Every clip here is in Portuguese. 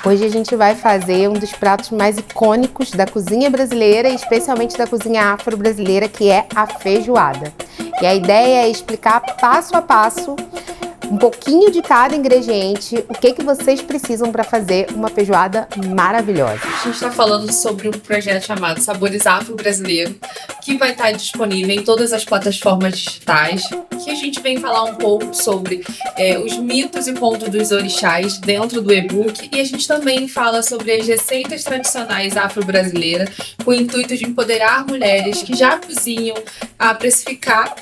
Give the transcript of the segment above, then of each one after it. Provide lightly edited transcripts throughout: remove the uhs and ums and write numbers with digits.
Hoje a gente vai fazer um dos pratos mais icônicos da cozinha brasileira, e especialmente da cozinha afro-brasileira, que é a feijoada. E a ideia é explicar passo a passo, um pouquinho de cada ingrediente, o que vocês precisam para fazer uma feijoada maravilhosa. A gente está falando sobre um projeto chamado Sabores Afro-Brasileiro, que vai estar disponível em todas as plataformas digitais, que a gente vem falar um pouco sobre os mitos e contos dos orixás dentro do e-book, e a gente também fala sobre as receitas tradicionais afro-brasileiras, com o intuito de empoderar mulheres que já cozinham a precificar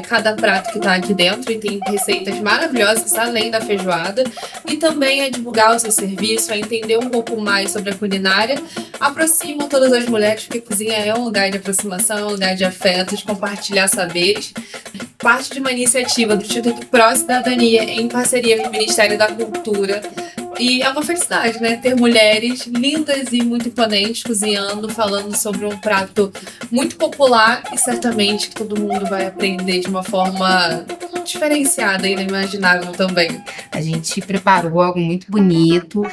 cada prato que está aqui dentro, e tem receitas maravilhosas além da feijoada, e também a divulgar o seu serviço, a entender um pouco mais sobre a culinária. Aproximam todas as mulheres, porque cozinha é um lugar de aproximação, é um lugar de afeto, de compartilhar saberes. Parte de uma iniciativa do Instituto Pró Cidadania em parceria com o Ministério da Cultura. E é uma felicidade, né? Ter mulheres lindas e muito imponentes cozinhando, falando sobre um prato muito popular e certamente que todo mundo vai aprender de uma forma diferenciada e inimaginável também. A gente preparou algo muito bonito,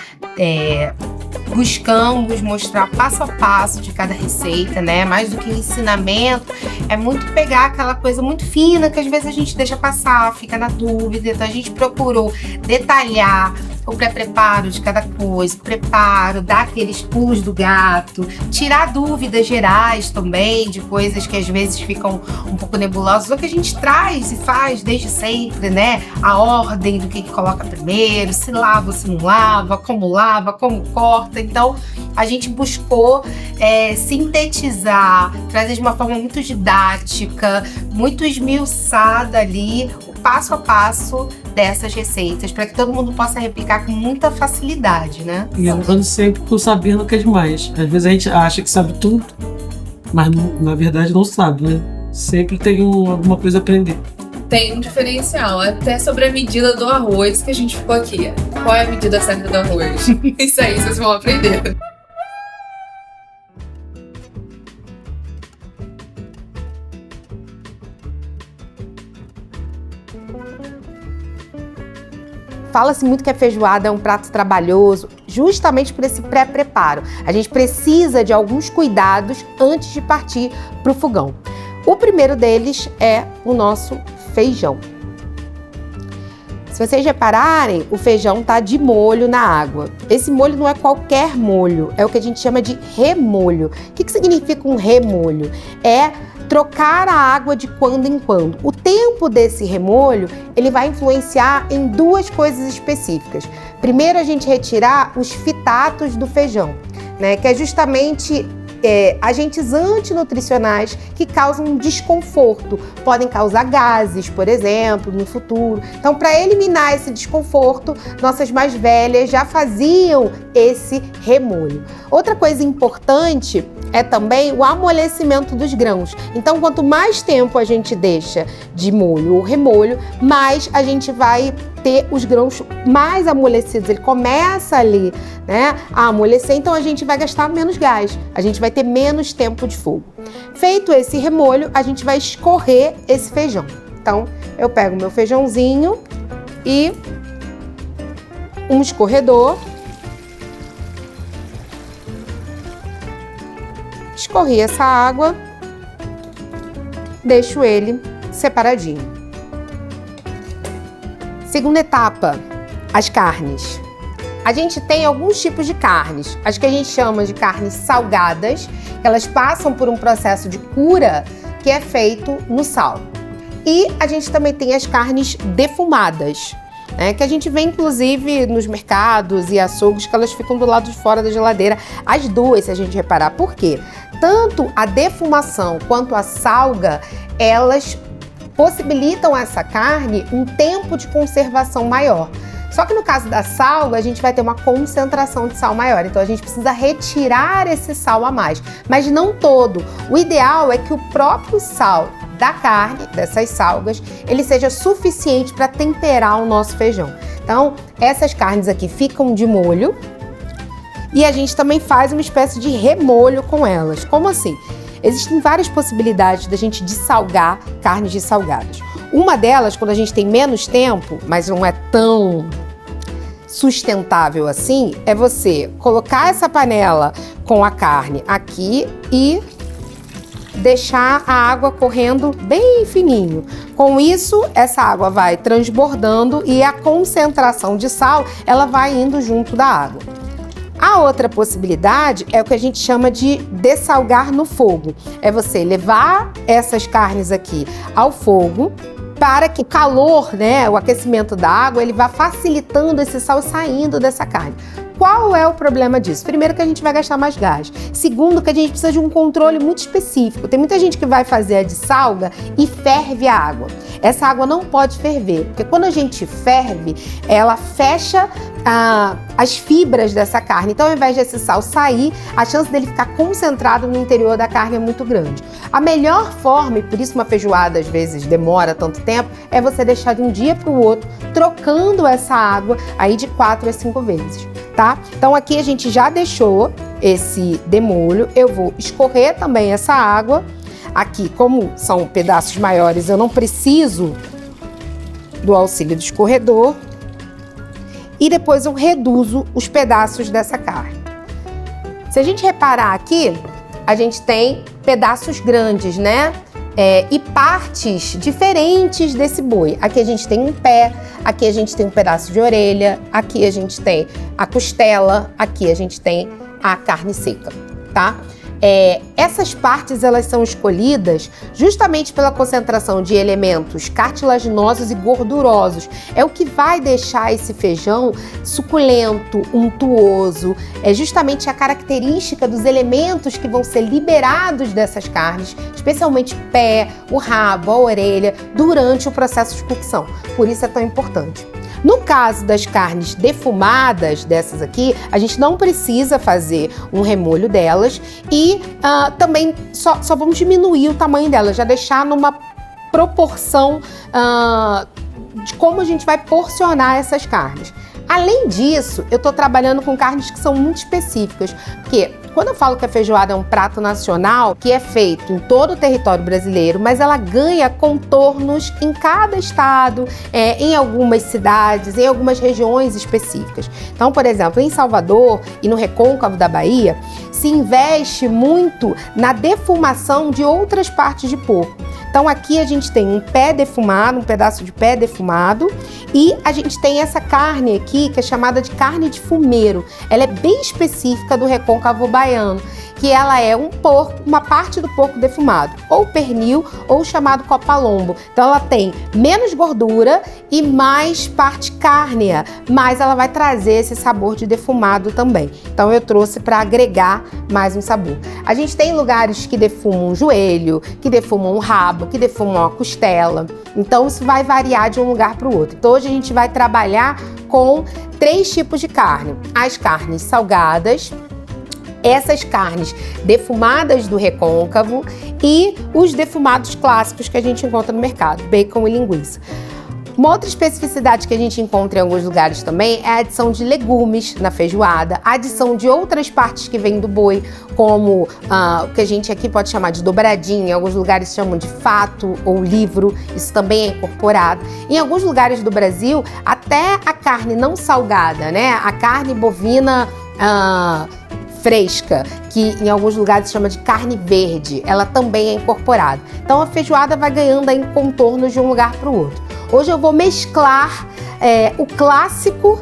buscamos mostrar passo a passo de cada receita, né? Mais do que ensinamento, é muito pegar aquela coisa muito fina que às vezes a gente deixa passar, fica na dúvida. Então a gente procurou detalhar o pré-preparo de cada coisa, o preparo, dar aqueles pulos do gato, tirar dúvidas gerais também de coisas que às vezes ficam um pouco nebulosas, ou que a gente traz e faz desde sempre, né? A ordem do que coloca primeiro, se lava, se não lava, como corta. Então a gente buscou sintetizar, trazer de uma forma muito didática, muito esmiuçada ali, o passo a passo dessas receitas, para que todo mundo possa replicar com muita facilidade, né? E lembrando sempre que o saber não quer demais. Às vezes a gente acha que sabe tudo, mas na verdade não sabe, né? Sempre tem alguma coisa a aprender. Tem um diferencial, até sobre a medida do arroz que a gente ficou aqui. Qual é a medida certa do arroz? Isso aí vocês vão aprender. Fala-se muito que a feijoada é um prato trabalhoso, justamente por esse pré-preparo. A gente precisa de alguns cuidados antes de partir para o fogão. O primeiro deles é o nosso feijão. Se vocês repararem, o feijão está de molho na água. Esse molho não é qualquer molho, é o que a gente chama de remolho. O que significa um remolho? É trocar a água de quando em quando. O tempo desse remolho, ele vai influenciar em duas coisas específicas. Primeiro, a gente retirar os fitatos do feijão, né? Que é justamente agentes antinutricionais que causam desconforto. Podem causar gases, por exemplo, no futuro. Então, para eliminar esse desconforto, nossas mais velhas já faziam esse remolho. Outra coisa importante é também o amolecimento dos grãos. Então, quanto mais tempo a gente deixa de molho ou remolho, mais a gente vai ter os grãos mais amolecidos. Ele começa ali, né, a amolecer, então a gente vai gastar menos gás, a gente vai ter menos tempo de fogo. Feito esse remolho, a gente vai escorrer esse feijão. Então, eu pego meu feijãozinho e um escorredor, escorri essa água, deixo ele separadinho. Segunda etapa, as carnes. A gente tem alguns tipos de carnes, as que a gente chama de carnes salgadas, que elas passam por um processo de cura que é feito no sal. E a gente também tem as carnes defumadas, que a gente vê inclusive nos mercados e açougues, que elas ficam do lado de fora da geladeira. As duas, se a gente reparar. Por quê? Tanto a defumação quanto a salga, elas possibilitam essa carne um tempo de conservação maior. Só que no caso da salga, a gente vai ter uma concentração de sal maior, então a gente precisa retirar esse sal a mais, mas não todo. O ideal é que o próprio sal da carne, dessas salgas, ele seja suficiente para temperar o nosso feijão. Então, essas carnes aqui ficam de molho e a gente também faz uma espécie de remolho com elas. Como assim? Existem várias possibilidades da gente dessalgar carnes dessalgadas. Uma delas, quando a gente tem menos tempo, mas não é tão sustentável assim é você colocar essa panela com a carne aqui e deixar a água correndo bem fininho. Com isso, essa água vai transbordando e a concentração de sal, ela vai indo junto da água. A outra possibilidade é o que a gente chama de dessalgar no fogo. É você levar essas carnes aqui ao fogo para que o calor, né, o aquecimento da água, ele vá facilitando esse sal saindo dessa carne. Qual é o problema disso? Primeiro, que a gente vai gastar mais gás. Segundo, que a gente precisa de um controle muito específico. Tem muita gente que vai fazer a dessalga e ferve a água. Essa água não pode ferver, porque quando a gente ferve, ela fecha as fibras dessa carne. Então, ao invés desse sal sair, a chance dele ficar concentrado no interior da carne é muito grande. A melhor forma, e por isso uma feijoada às vezes demora tanto tempo, é você deixar de um dia para o outro, trocando essa água aí de 4 a 5 vezes. Tá? Então aqui a gente já deixou esse demolho, eu vou escorrer também essa água. Aqui, como são pedaços maiores, eu não preciso do auxílio do escorredor. E depois eu reduzo os pedaços dessa carne. Se a gente reparar aqui, a gente tem pedaços grandes, né? E partes diferentes desse boi. Aqui a gente tem um pé, aqui a gente tem um pedaço de orelha, aqui a gente tem a costela, aqui a gente tem a carne seca, tá? Essas partes, elas são escolhidas justamente pela concentração de elementos cartilaginosos e gordurosos. É o que vai deixar esse feijão suculento, untuoso. É justamente a característica dos elementos que vão ser liberados dessas carnes, especialmente o pé, o rabo, a orelha, durante o processo de cocção. Por isso é tão importante. No caso das carnes defumadas, dessas aqui, a gente não precisa fazer um remolho delas e também só vamos diminuir o tamanho delas, já deixar numa proporção de como a gente vai porcionar essas carnes. Além disso, eu estou trabalhando com carnes que são muito específicas, porque quando eu falo que a feijoada é um prato nacional, que é feito em todo o território brasileiro, mas ela ganha contornos em cada estado, em algumas cidades, em algumas regiões específicas. Então, por exemplo, em Salvador e no recôncavo da Bahia, se investe muito na defumação de outras partes de porco. Então aqui a gente tem um pé defumado, um pedaço de pé defumado, e a gente tem essa carne aqui que é chamada de carne de fumeiro. Ela é bem específica do recôncavo baiano, que ela é um porco, uma parte do porco defumado, ou pernil, ou chamado copalombo. Então ela tem menos gordura e mais parte cárnea, mas ela vai trazer esse sabor de defumado também. Então eu trouxe para agregar mais um sabor. A gente tem lugares que defumam um joelho, que defumam um rabo, que defumam uma costela. Então isso vai variar de um lugar para o outro. Então hoje a gente vai trabalhar com 3 tipos de carne. As carnes salgadas, essas carnes defumadas do recôncavo e os defumados clássicos que a gente encontra no mercado, bacon e linguiça. Uma outra especificidade que a gente encontra em alguns lugares também é a adição de legumes na feijoada, a adição de outras partes que vêm do boi, como o que a gente aqui pode chamar de dobradinha, em alguns lugares chamam de fato ou livro, isso também é incorporado. Em alguns lugares do Brasil, até a carne não salgada, né? A carne bovina fresca, que em alguns lugares se chama de carne verde, ela também é incorporada. Então a feijoada vai ganhando aí contornos de um lugar para o outro. Hoje eu vou mesclar o clássico,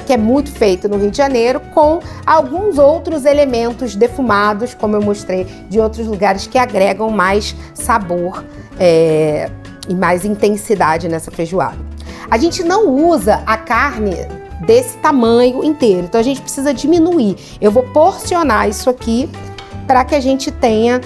que é muito feito no Rio de Janeiro, com alguns outros elementos defumados, como eu mostrei, de outros lugares que agregam mais sabor e mais intensidade nessa feijoada. A gente não usa a carne desse tamanho inteiro, então a gente precisa diminuir. Eu vou porcionar isso aqui para que a gente tenha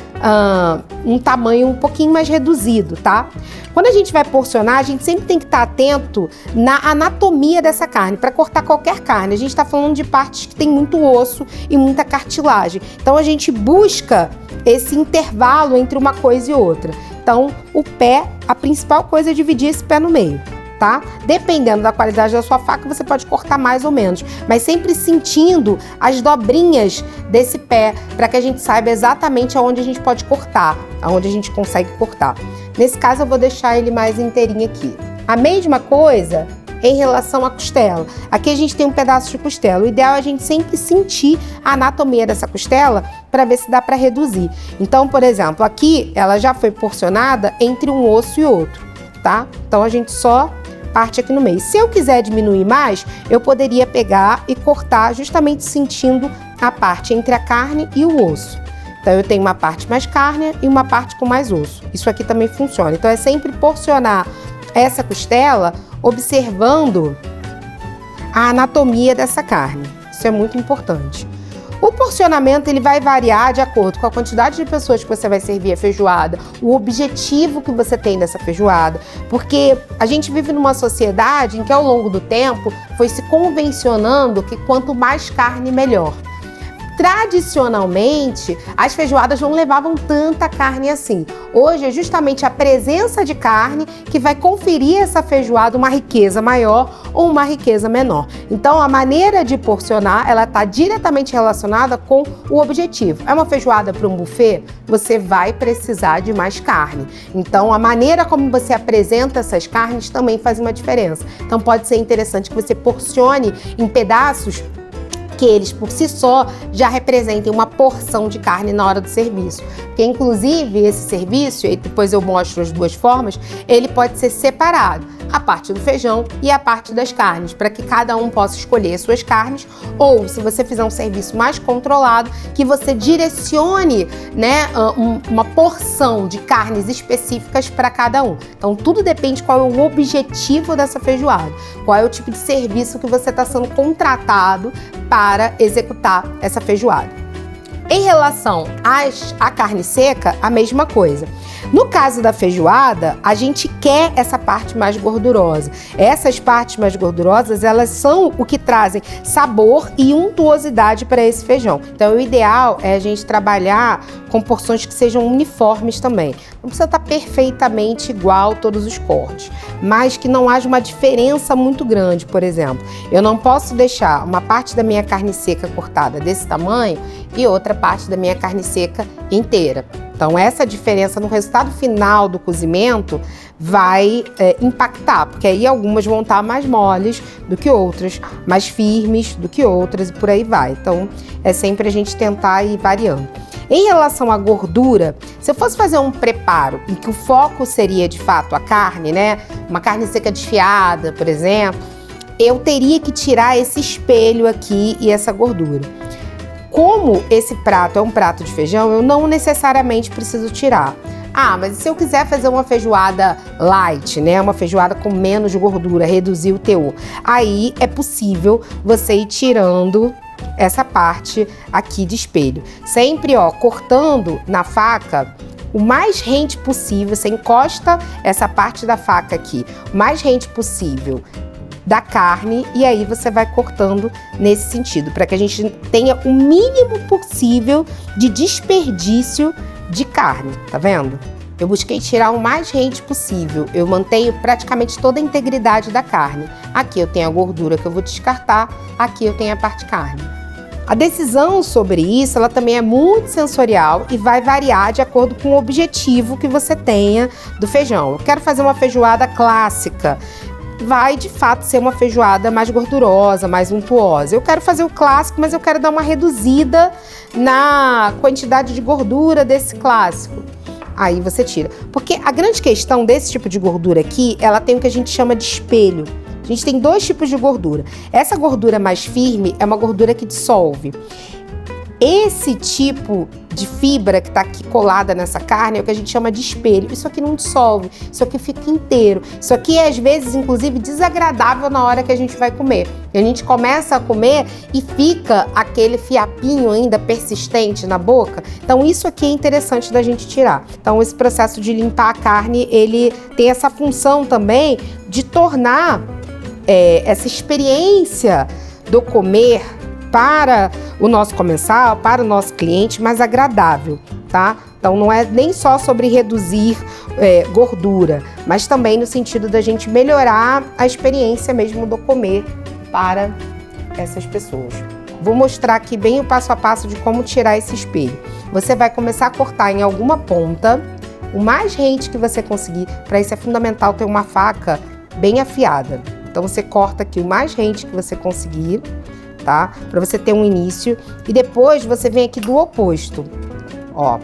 um tamanho um pouquinho mais reduzido, tá? Quando a gente vai porcionar, a gente sempre tem que estar atento na anatomia dessa carne, para cortar qualquer carne. A gente está falando de partes que tem muito osso e muita cartilagem. Então a gente busca esse intervalo entre uma coisa e outra. Então o pé, a principal coisa é dividir esse pé no meio. Tá? Dependendo da qualidade da sua faca, você pode cortar mais ou menos, mas sempre sentindo as dobrinhas desse pé, para que a gente saiba exatamente aonde a gente pode cortar, aonde a gente consegue cortar. Nesse caso, eu vou deixar ele mais inteirinho aqui. A mesma coisa em relação à costela. Aqui a gente tem um pedaço de costela. O ideal é a gente sempre sentir a anatomia dessa costela para ver se dá para reduzir. Então, por exemplo, aqui ela já foi porcionada entre um osso e outro, tá? Então a gente só parte aqui no meio. Se eu quiser diminuir mais, eu poderia pegar e cortar justamente sentindo a parte entre a carne e o osso. Então eu tenho uma parte mais carne e uma parte com mais osso. Isso aqui também funciona. Então é sempre porcionar essa costela observando a anatomia dessa carne. Isso é muito importante. O porcionamento ele vai variar de acordo com a quantidade de pessoas que você vai servir a feijoada, o objetivo que você tem dessa feijoada, porque a gente vive numa sociedade em que ao longo do tempo foi se convencionando que quanto mais carne, melhor. Tradicionalmente, as feijoadas não levavam tanta carne assim. Hoje é justamente a presença de carne que vai conferir a essa feijoada uma riqueza maior ou uma riqueza menor. Então, a maneira de porcionar, ela está diretamente relacionada com o objetivo. É uma feijoada para um buffet? Você vai precisar de mais carne. Então, a maneira como você apresenta essas carnes também faz uma diferença. Então, pode ser interessante que você porcione em pedaços que eles por si só já representem uma porção de carne na hora do serviço. Porque inclusive esse serviço, e depois eu mostro as duas formas, ele pode ser separado, a parte do feijão e a parte das carnes, para que cada um possa escolher suas carnes, ou se você fizer um serviço mais controlado, que você direcione, né, uma porção de carnes específicas para cada um. Então tudo depende qual é o objetivo dessa feijoada, qual é o tipo de serviço que você está sendo contratado para executar essa feijoada. Em relação à carne seca, a mesma coisa. No caso da feijoada, a gente quer essa parte mais gordurosa. Essas partes mais gordurosas, elas são o que trazem sabor e untuosidade para esse feijão. Então, o ideal é a gente trabalhar com porções que sejam uniformes também. Não precisa estar perfeitamente igual todos os cortes, mas que não haja uma diferença muito grande. Por exemplo, eu não posso deixar uma parte da minha carne seca cortada desse tamanho e outra parte da minha carne seca inteira. Então, essa diferença no resultado final do cozimento vai impactar, porque aí algumas vão estar mais moles do que outras, mais firmes do que outras e por aí vai. Então, é sempre a gente tentar ir variando. Em relação à gordura, se eu fosse fazer um preparo em que o foco seria de fato a carne, né? Uma carne seca desfiada, por exemplo, eu teria que tirar esse espelho aqui e essa gordura. Como esse prato é um prato de feijão, eu não necessariamente preciso tirar. Ah, mas se eu quiser fazer uma feijoada light, né? Uma feijoada com menos gordura, reduzir o teor, aí é possível você ir tirando essa parte aqui de espelho. Sempre, ó, cortando na faca o mais rente possível, você encosta essa parte da faca aqui, o mais rente possível da carne, e aí você vai cortando nesse sentido, para que a gente tenha o mínimo possível de desperdício de carne, tá vendo? Eu busquei tirar o mais rente possível, eu mantenho praticamente toda a integridade da carne. Aqui eu tenho a gordura que eu vou descartar, aqui eu tenho a parte carne. A decisão sobre isso, ela também é muito sensorial e vai variar de acordo com o objetivo que você tenha do feijão. Eu quero fazer uma feijoada clássica, vai de fato ser uma feijoada mais gordurosa, mais untuosa. Eu quero fazer o clássico, mas eu quero dar uma reduzida na quantidade de gordura desse clássico. Aí você tira. Porque a grande questão desse tipo de gordura aqui, ela tem o que a gente chama de espelho. A gente tem dois tipos de gordura. Essa gordura mais firme é uma gordura que dissolve. Esse tipo de fibra que está aqui colada nessa carne é o que a gente chama de espelho. Isso aqui não dissolve, isso aqui fica inteiro. Isso aqui é, às vezes, inclusive, desagradável na hora que a gente vai comer. E a gente começa a comer e fica aquele fiapinho ainda persistente na boca. Então, isso aqui é interessante da gente tirar. Então, esse processo de limpar a carne, ele tem essa função também de tornar essa experiência do comer para o nosso comensal, para o nosso cliente, mais agradável, tá? Então não é nem só sobre reduzir gordura, mas também no sentido da gente melhorar a experiência mesmo do comer para essas pessoas. Vou mostrar aqui bem o passo a passo de como tirar esse espelho. Você vai começar a cortar em alguma ponta, o mais rente que você conseguir. Para isso é fundamental ter uma faca bem afiada. Então você corta aqui o mais rente que você conseguir, tá? Pra você ter um início. E depois você vem aqui do oposto, ó.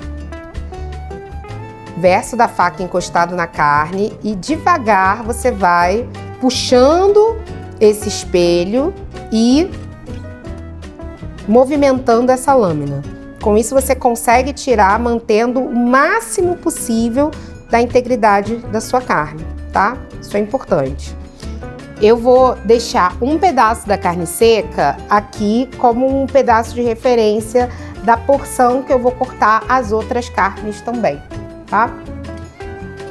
Verso da faca encostado na carne e devagar você vai puxando esse espelho e movimentando essa lâmina. Com isso você consegue tirar mantendo o máximo possível da integridade da sua carne, tá? Isso é importante. Eu vou deixar um pedaço da carne seca aqui como um pedaço de referência da porção que eu vou cortar as outras carnes também, tá?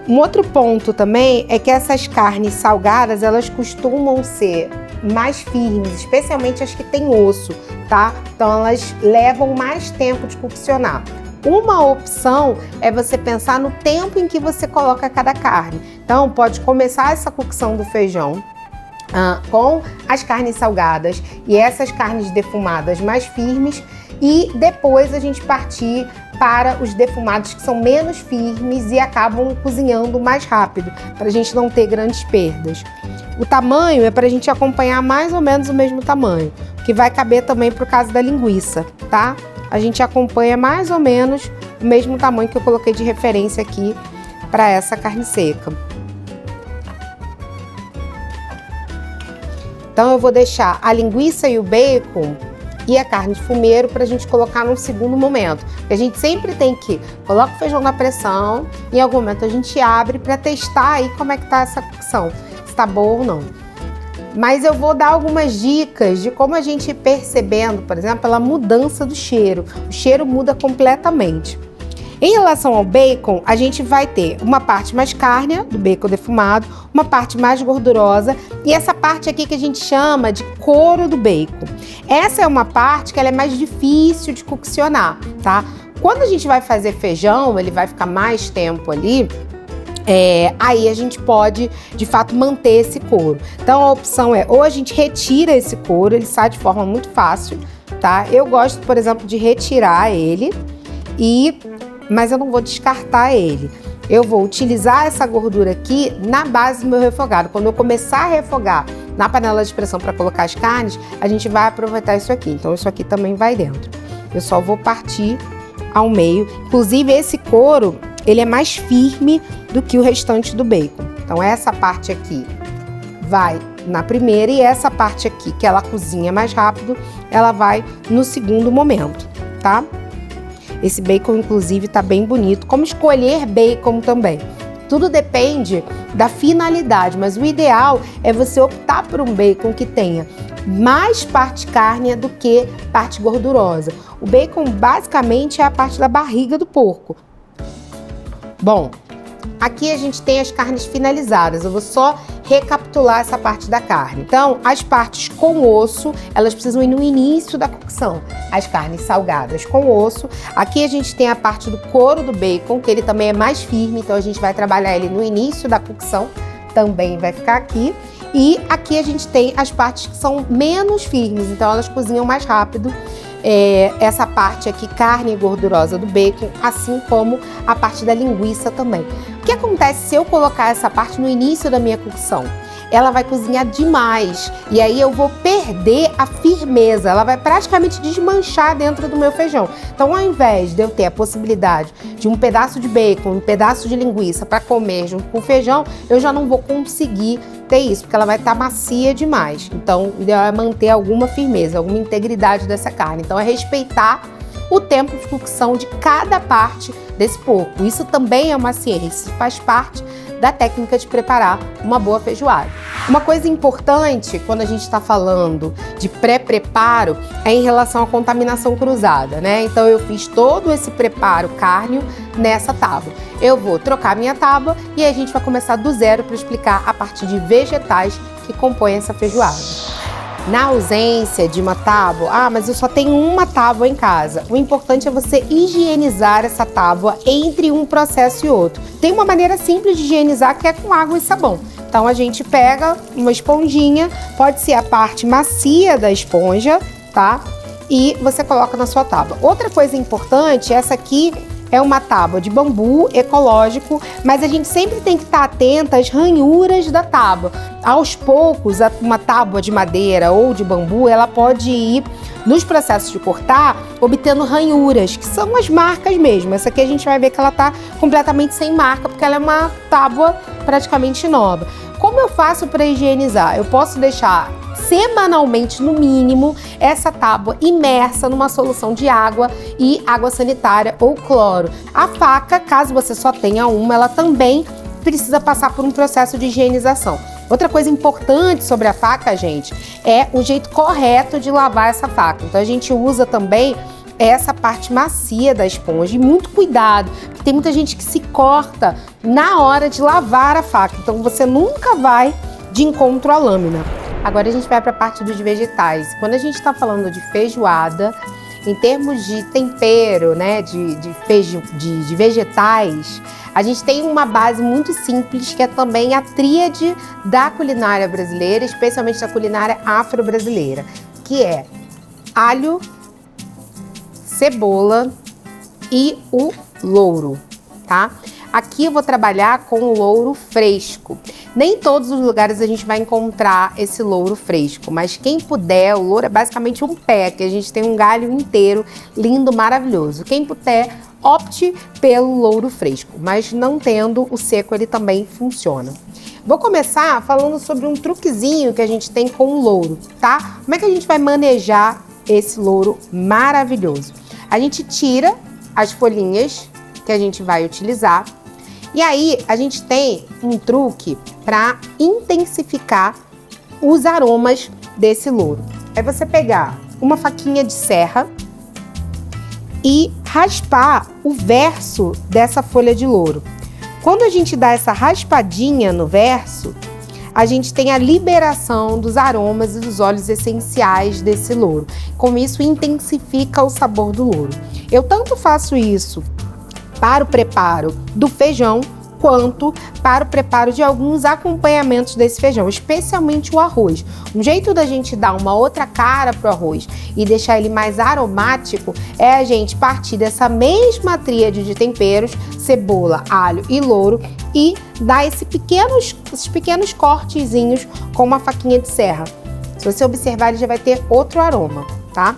Um outro ponto também é que essas carnes salgadas, elas costumam ser mais firmes, especialmente as que têm osso, tá? Então elas levam mais tempo de coccionar. Uma opção é você pensar no tempo em que você coloca cada carne. Então pode começar essa cocção do feijão com as carnes salgadas e essas carnes defumadas mais firmes e depois a gente partir para os defumados que são menos firmes e acabam cozinhando mais rápido, para a gente não ter grandes perdas. O tamanho é para a gente acompanhar mais ou menos o mesmo tamanho, que vai caber também para o caso da linguiça, tá? A gente acompanha mais ou menos o mesmo tamanho que eu coloquei de referência aqui para essa carne seca. Então eu vou deixar a linguiça e o bacon e a carne de fumeiro para a gente colocar num segundo momento. Porque a gente sempre tem que coloca o feijão na pressão e em algum momento a gente abre para testar aí como é que tá essa cocção, se tá boa ou não. Mas eu vou dar algumas dicas de como a gente ir percebendo, por exemplo, pela mudança do cheiro. O cheiro muda completamente. Em relação ao bacon, a gente vai ter uma parte mais carne do bacon defumado, uma parte mais gordurosa e essa parte aqui que a gente chama de couro do bacon. Essa é uma parte que ela é mais difícil de coccionar, tá? Quando a gente vai fazer feijão, ele vai ficar mais tempo ali, aí a gente pode, de fato, manter esse couro. Então a opção é ou a gente retira esse couro, ele sai de forma muito fácil, tá? Eu gosto, por exemplo, de retirar ele mas eu não vou descartar ele. Eu vou utilizar essa gordura aqui na base do meu refogado. Quando eu começar a refogar na panela de pressão para colocar as carnes, a gente vai aproveitar isso aqui. Então isso aqui também vai dentro. Eu só vou partir ao meio. Inclusive esse couro, ele é mais firme do que o restante do bacon. Então essa parte aqui vai na primeira e essa parte aqui, que ela cozinha mais rápido, ela vai no segundo momento, tá? Esse bacon, inclusive, tá bem bonito. Como escolher bacon também? Tudo depende da finalidade, mas o ideal é você optar por um bacon que tenha mais parte carne do que parte gordurosa. O bacon, basicamente, é a parte da barriga do porco. Bom, aqui a gente tem as carnes finalizadas. Eu vou só recapitular essa parte da carne. Então, as partes com osso, elas precisam ir no início da cocção. As carnes salgadas com osso. Aqui a gente tem a parte do couro do bacon, que ele também é mais firme, então a gente vai trabalhar ele no início da cocção. Também vai ficar aqui. E aqui a gente tem as partes que são menos firmes, então elas cozinham mais rápido. Essa parte aqui, carne gordurosa do bacon, assim como a parte da linguiça também. O que acontece se eu colocar essa parte no início da minha cocção? Ela vai cozinhar demais e aí eu vou perder a firmeza, ela vai praticamente desmanchar dentro do meu feijão. Então, ao invés de eu ter a possibilidade de um pedaço de bacon, um pedaço de linguiça para comer junto com o feijão, eu já não vou conseguir ter isso, porque ela vai estar macia demais. Então, o ideal é manter alguma firmeza, alguma integridade dessa carne. Então, é respeitar o tempo de cocção de cada parte desse porco. Isso também é uma ciência, faz parte da técnica de preparar uma boa feijoada. Uma coisa importante quando a gente está falando de pré-preparo é em relação à contaminação cruzada, né? Então eu fiz todo esse preparo cárneo nessa tábua. Eu vou trocar minha tábua e a gente vai começar do zero para explicar a parte de vegetais que compõem essa feijoada. Na ausência de uma tábua, mas eu só tenho uma tábua em casa. O importante é você higienizar essa tábua entre um processo e outro. Tem uma maneira simples de higienizar que é com água e sabão. Então a gente pega uma esponjinha, pode ser a parte macia da esponja, tá? E você coloca na sua tábua. Outra coisa importante, essa aqui é uma tábua de bambu ecológico, mas a gente sempre tem que estar atenta às ranhuras da tábua. Aos poucos, uma tábua de madeira ou de bambu, ela pode ir, nos processos de cortar, obtendo ranhuras, que são as marcas mesmo. Essa aqui a gente vai ver que ela tá completamente sem marca, porque ela é uma tábua praticamente nova. Como eu faço para higienizar? Eu posso deixar semanalmente, no mínimo, essa tábua imersa numa solução de água e água sanitária ou cloro. A faca, caso você só tenha uma, ela também precisa passar por um processo de higienização. Outra coisa importante sobre a faca, gente, é o jeito correto de lavar essa faca. Então a gente usa também essa parte macia da esponja e muito cuidado, porque tem muita gente que se corta na hora de lavar a faca, então você nunca vai de encontro à lâmina. Agora a gente vai para a parte dos vegetais. Quando a gente está falando de feijoada, em termos de tempero, né, de vegetais, a gente tem uma base muito simples, que é também a tríade da culinária brasileira, especialmente da culinária afro-brasileira, que é alho, cebola e o louro, tá? Aqui eu vou trabalhar com o louro fresco. Nem todos os lugares a gente vai encontrar esse louro fresco, mas quem puder, o louro é basicamente um pé, que a gente tem um galho inteiro, lindo, maravilhoso. Quem puder, opte pelo louro fresco, mas não tendo o seco, ele também funciona. Vou começar falando sobre um truquezinho que a gente tem com o louro, tá? Como é que a gente vai manejar esse louro maravilhoso? A gente tira as folhinhas que a gente vai utilizar e aí a gente tem um truque para intensificar os aromas desse louro. É você pegar uma faquinha de serra e raspar o verso dessa folha de louro. Quando a gente dá essa raspadinha no verso, a gente tem a liberação dos aromas e dos óleos essenciais desse louro. Com isso, intensifica o sabor do louro. Eu tanto faço isso para o preparo do feijão, quanto para o preparo de alguns acompanhamentos desse feijão, especialmente o arroz. Um jeito da gente dar uma outra cara pro arroz e deixar ele mais aromático é a gente partir dessa mesma tríade de temperos, cebola, alho e louro, e dar esses pequenos cortezinhos com uma faquinha de serra. Se você observar, ele já vai ter outro aroma, tá?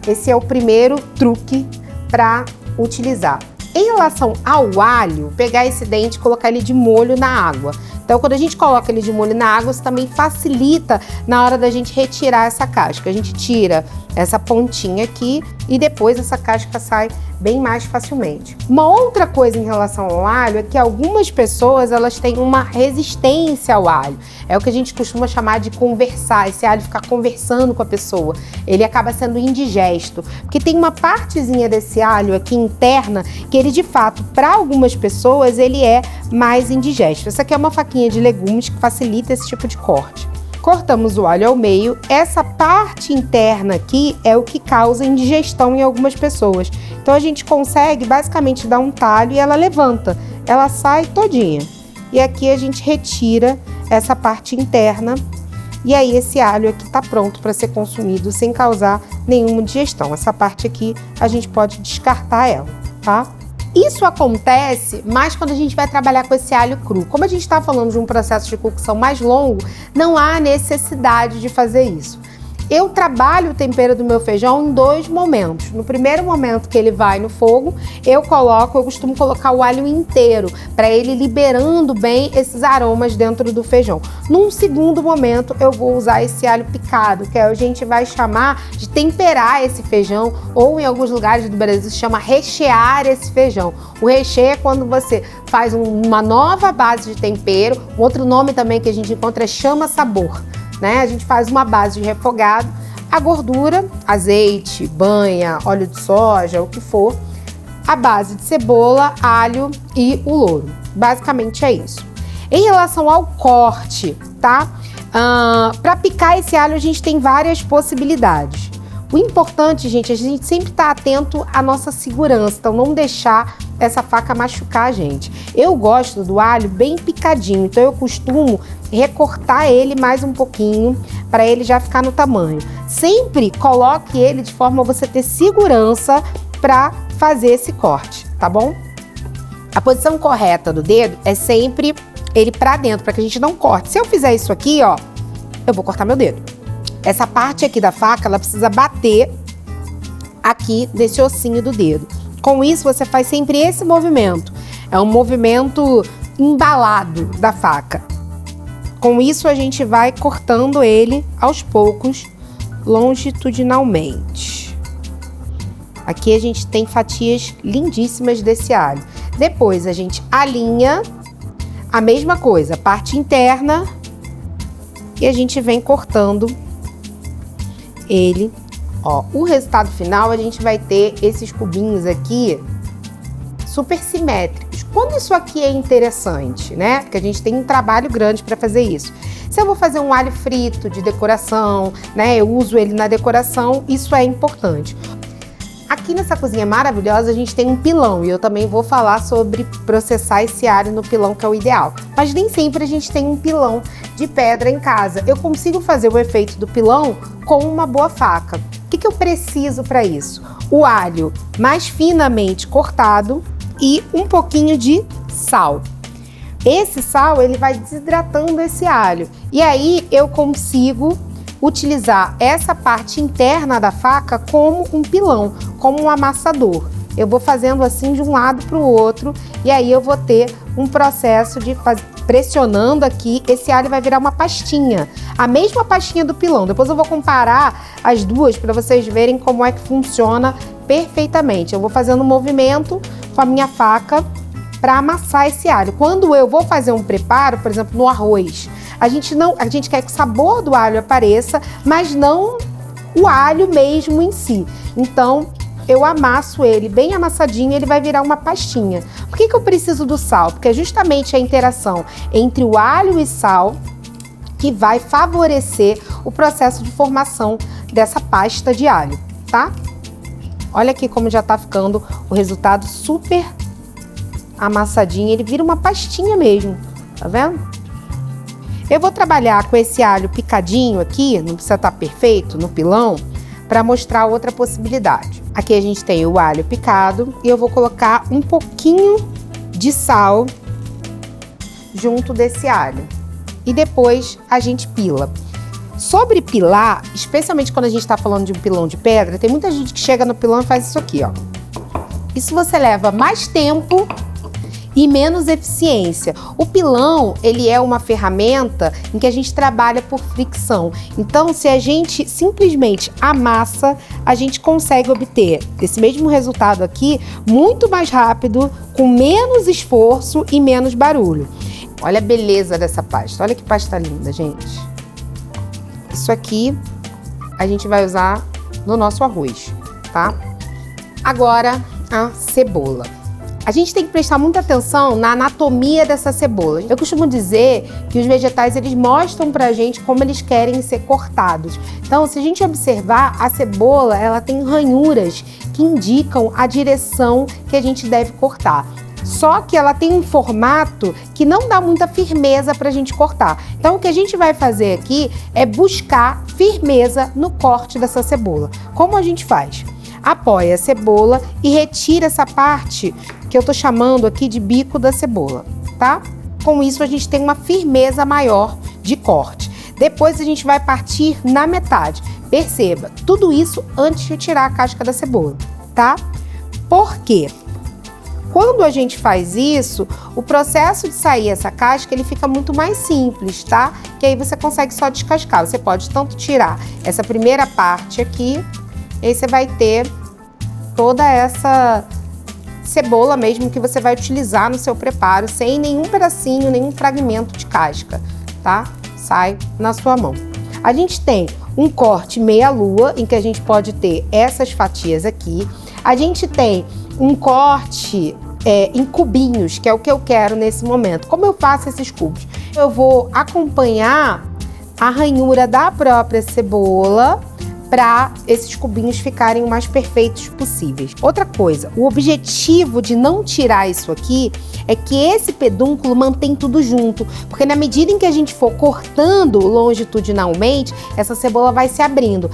Esse é o primeiro truque para utilizar. Em relação ao alho, pegar esse dente e colocar ele de molho na água. Então, quando a gente coloca ele de molho na água, isso também facilita na hora da gente retirar essa casca. A gente tira essa pontinha aqui e depois essa casca sai bem mais facilmente. Uma outra coisa em relação ao alho é que algumas pessoas, elas têm uma resistência ao alho. É o que a gente costuma chamar de conversar, esse alho ficar conversando com a pessoa. Ele acaba sendo indigesto, porque tem uma partezinha desse alho aqui interna que ele, de fato, para algumas pessoas, ele é mais indigesto. Essa aqui é uma faquinha de legumes que facilita esse tipo de corte. Cortamos o alho ao meio. Essa parte interna aqui é o que causa indigestão em algumas pessoas. Então a gente consegue basicamente dar um talho e ela levanta, ela sai todinha. E aqui a gente retira essa parte interna e aí esse alho aqui tá pronto para ser consumido sem causar nenhuma digestão. Essa parte aqui a gente pode descartar ela, tá? Isso acontece mais quando a gente vai trabalhar com esse alho cru. Como a gente está falando de um processo de cocção mais longo, não há necessidade de fazer isso. Eu trabalho o tempero do meu feijão em dois momentos. No primeiro momento que ele vai no fogo, eu costumo colocar o alho inteiro, para ele liberando bem esses aromas dentro do feijão. Num segundo momento, eu vou usar esse alho picado, que a gente vai chamar de temperar esse feijão, ou em alguns lugares do Brasil se chama rechear esse feijão. O recheio é quando você faz uma nova base de tempero, um outro nome também que a gente encontra é chama-sabor. Né? A gente faz uma base de refogado, a gordura, azeite, banha, óleo de soja, o que for, a base de cebola, alho e o louro. Basicamente é isso. Em relação ao corte, tá? Para picar esse alho a gente tem várias possibilidades. O importante, gente, é a gente sempre estar atento à nossa segurança, então não deixar essa faca machucar a gente. Eu gosto do alho bem picadinho, então eu costumo recortar ele mais um pouquinho para ele já ficar no tamanho. Sempre coloque ele de forma a você ter segurança para fazer esse corte, tá? tá bom? A posição correta do dedo é sempre ele pra dentro, para que a gente não corte. Se eu fizer isso aqui, ó, eu vou cortar meu dedo. Essa parte aqui da faca, ela precisa bater aqui nesse ossinho do dedo. Com isso, você faz sempre esse movimento. É um movimento embalado da faca. Com isso, a gente vai cortando ele aos poucos, longitudinalmente. Aqui a gente tem fatias lindíssimas desse alho. Depois a gente alinha a mesma coisa, parte interna, e a gente vem cortando ele. Ó, o resultado final, a gente vai ter esses cubinhos aqui super simétricos. Quando isso aqui é interessante, né? Porque a gente tem um trabalho grande para fazer isso. Se eu vou fazer um alho frito de decoração, né? Eu uso ele na decoração, isso é importante. Aqui nessa cozinha maravilhosa a gente tem um pilão e eu também vou falar sobre processar esse alho no pilão, que é o ideal. Mas nem sempre a gente tem um pilão de pedra em casa. Eu consigo fazer o efeito do pilão com uma boa faca. O que eu preciso para isso? O alho mais finamente cortado e um pouquinho de sal. Esse sal, ele vai desidratando esse alho. E aí eu consigo utilizar essa parte interna da faca como um pilão, como um amassador. Eu vou fazendo assim de um lado para o outro e aí eu vou ter um processo de pressionando aqui, esse alho vai virar uma pastinha, a mesma pastinha do pilão. Depois eu vou comparar as duas para vocês verem como é que funciona perfeitamente. Eu vou fazendo um movimento com a minha faca para amassar esse alho. Quando eu vou fazer um preparo, por exemplo, no arroz, a gente quer que o sabor do alho apareça, mas não o alho mesmo em si. Então, eu amasso ele bem amassadinho e ele vai virar uma pastinha. Por que eu preciso do sal? Porque é justamente a interação entre o alho e sal que vai favorecer o processo de formação dessa pasta de alho, tá? Olha aqui como já tá ficando o resultado super amassadinho. Ele vira uma pastinha mesmo, tá vendo? Eu vou trabalhar com esse alho picadinho aqui, não precisa estar perfeito, no pilão, para mostrar outra possibilidade. Aqui a gente tem o alho picado e eu vou colocar um pouquinho de sal junto desse alho. E depois a gente pila. Sobre pilar, especialmente quando a gente está falando de um pilão de pedra, tem muita gente que chega no pilão e faz isso aqui, ó. Isso você leva mais tempo e menos eficiência. O pilão, ele é uma ferramenta em que a gente trabalha por fricção. Então, se a gente simplesmente amassa, a gente consegue obter esse mesmo resultado aqui muito mais rápido, com menos esforço e menos barulho. Olha a beleza dessa pasta. Olha que pasta linda, gente. Isso aqui a gente vai usar no nosso arroz, tá? Agora, a cebola. A gente tem que prestar muita atenção na anatomia dessa cebola. Eu costumo dizer que os vegetais, eles mostram pra gente como eles querem ser cortados. Então, se a gente observar, a cebola, ela tem ranhuras que indicam a direção que a gente deve cortar. Só que ela tem um formato que não dá muita firmeza pra gente cortar. Então, o que a gente vai fazer aqui é buscar firmeza no corte dessa cebola. Como a gente faz? Apoia a cebola e retira essa parte que eu tô chamando aqui de bico da cebola, tá? Com isso a gente tem uma firmeza maior de corte. Depois a gente vai partir na metade. Perceba, tudo isso antes de tirar a casca da cebola, tá? Por quê? Quando a gente faz isso, o processo de sair essa casca, ele fica muito mais simples, tá? Que aí você consegue só descascar. Você pode tanto tirar essa primeira parte aqui, e aí você vai ter toda essa cebola mesmo que você vai utilizar no seu preparo, sem nenhum pedacinho, nenhum fragmento de casca, tá? Sai na sua mão. A gente tem um corte meia-lua, em que a gente pode ter essas fatias aqui. A gente tem um corte em cubinhos, que é o que eu quero nesse momento. Como eu faço esses cubos? Eu vou acompanhar a ranhura da própria cebola para esses cubinhos ficarem o mais perfeitos possíveis. Outra coisa, o objetivo de não tirar isso aqui é que esse pedúnculo mantém tudo junto, porque na medida em que a gente for cortando longitudinalmente, essa cebola vai se abrindo.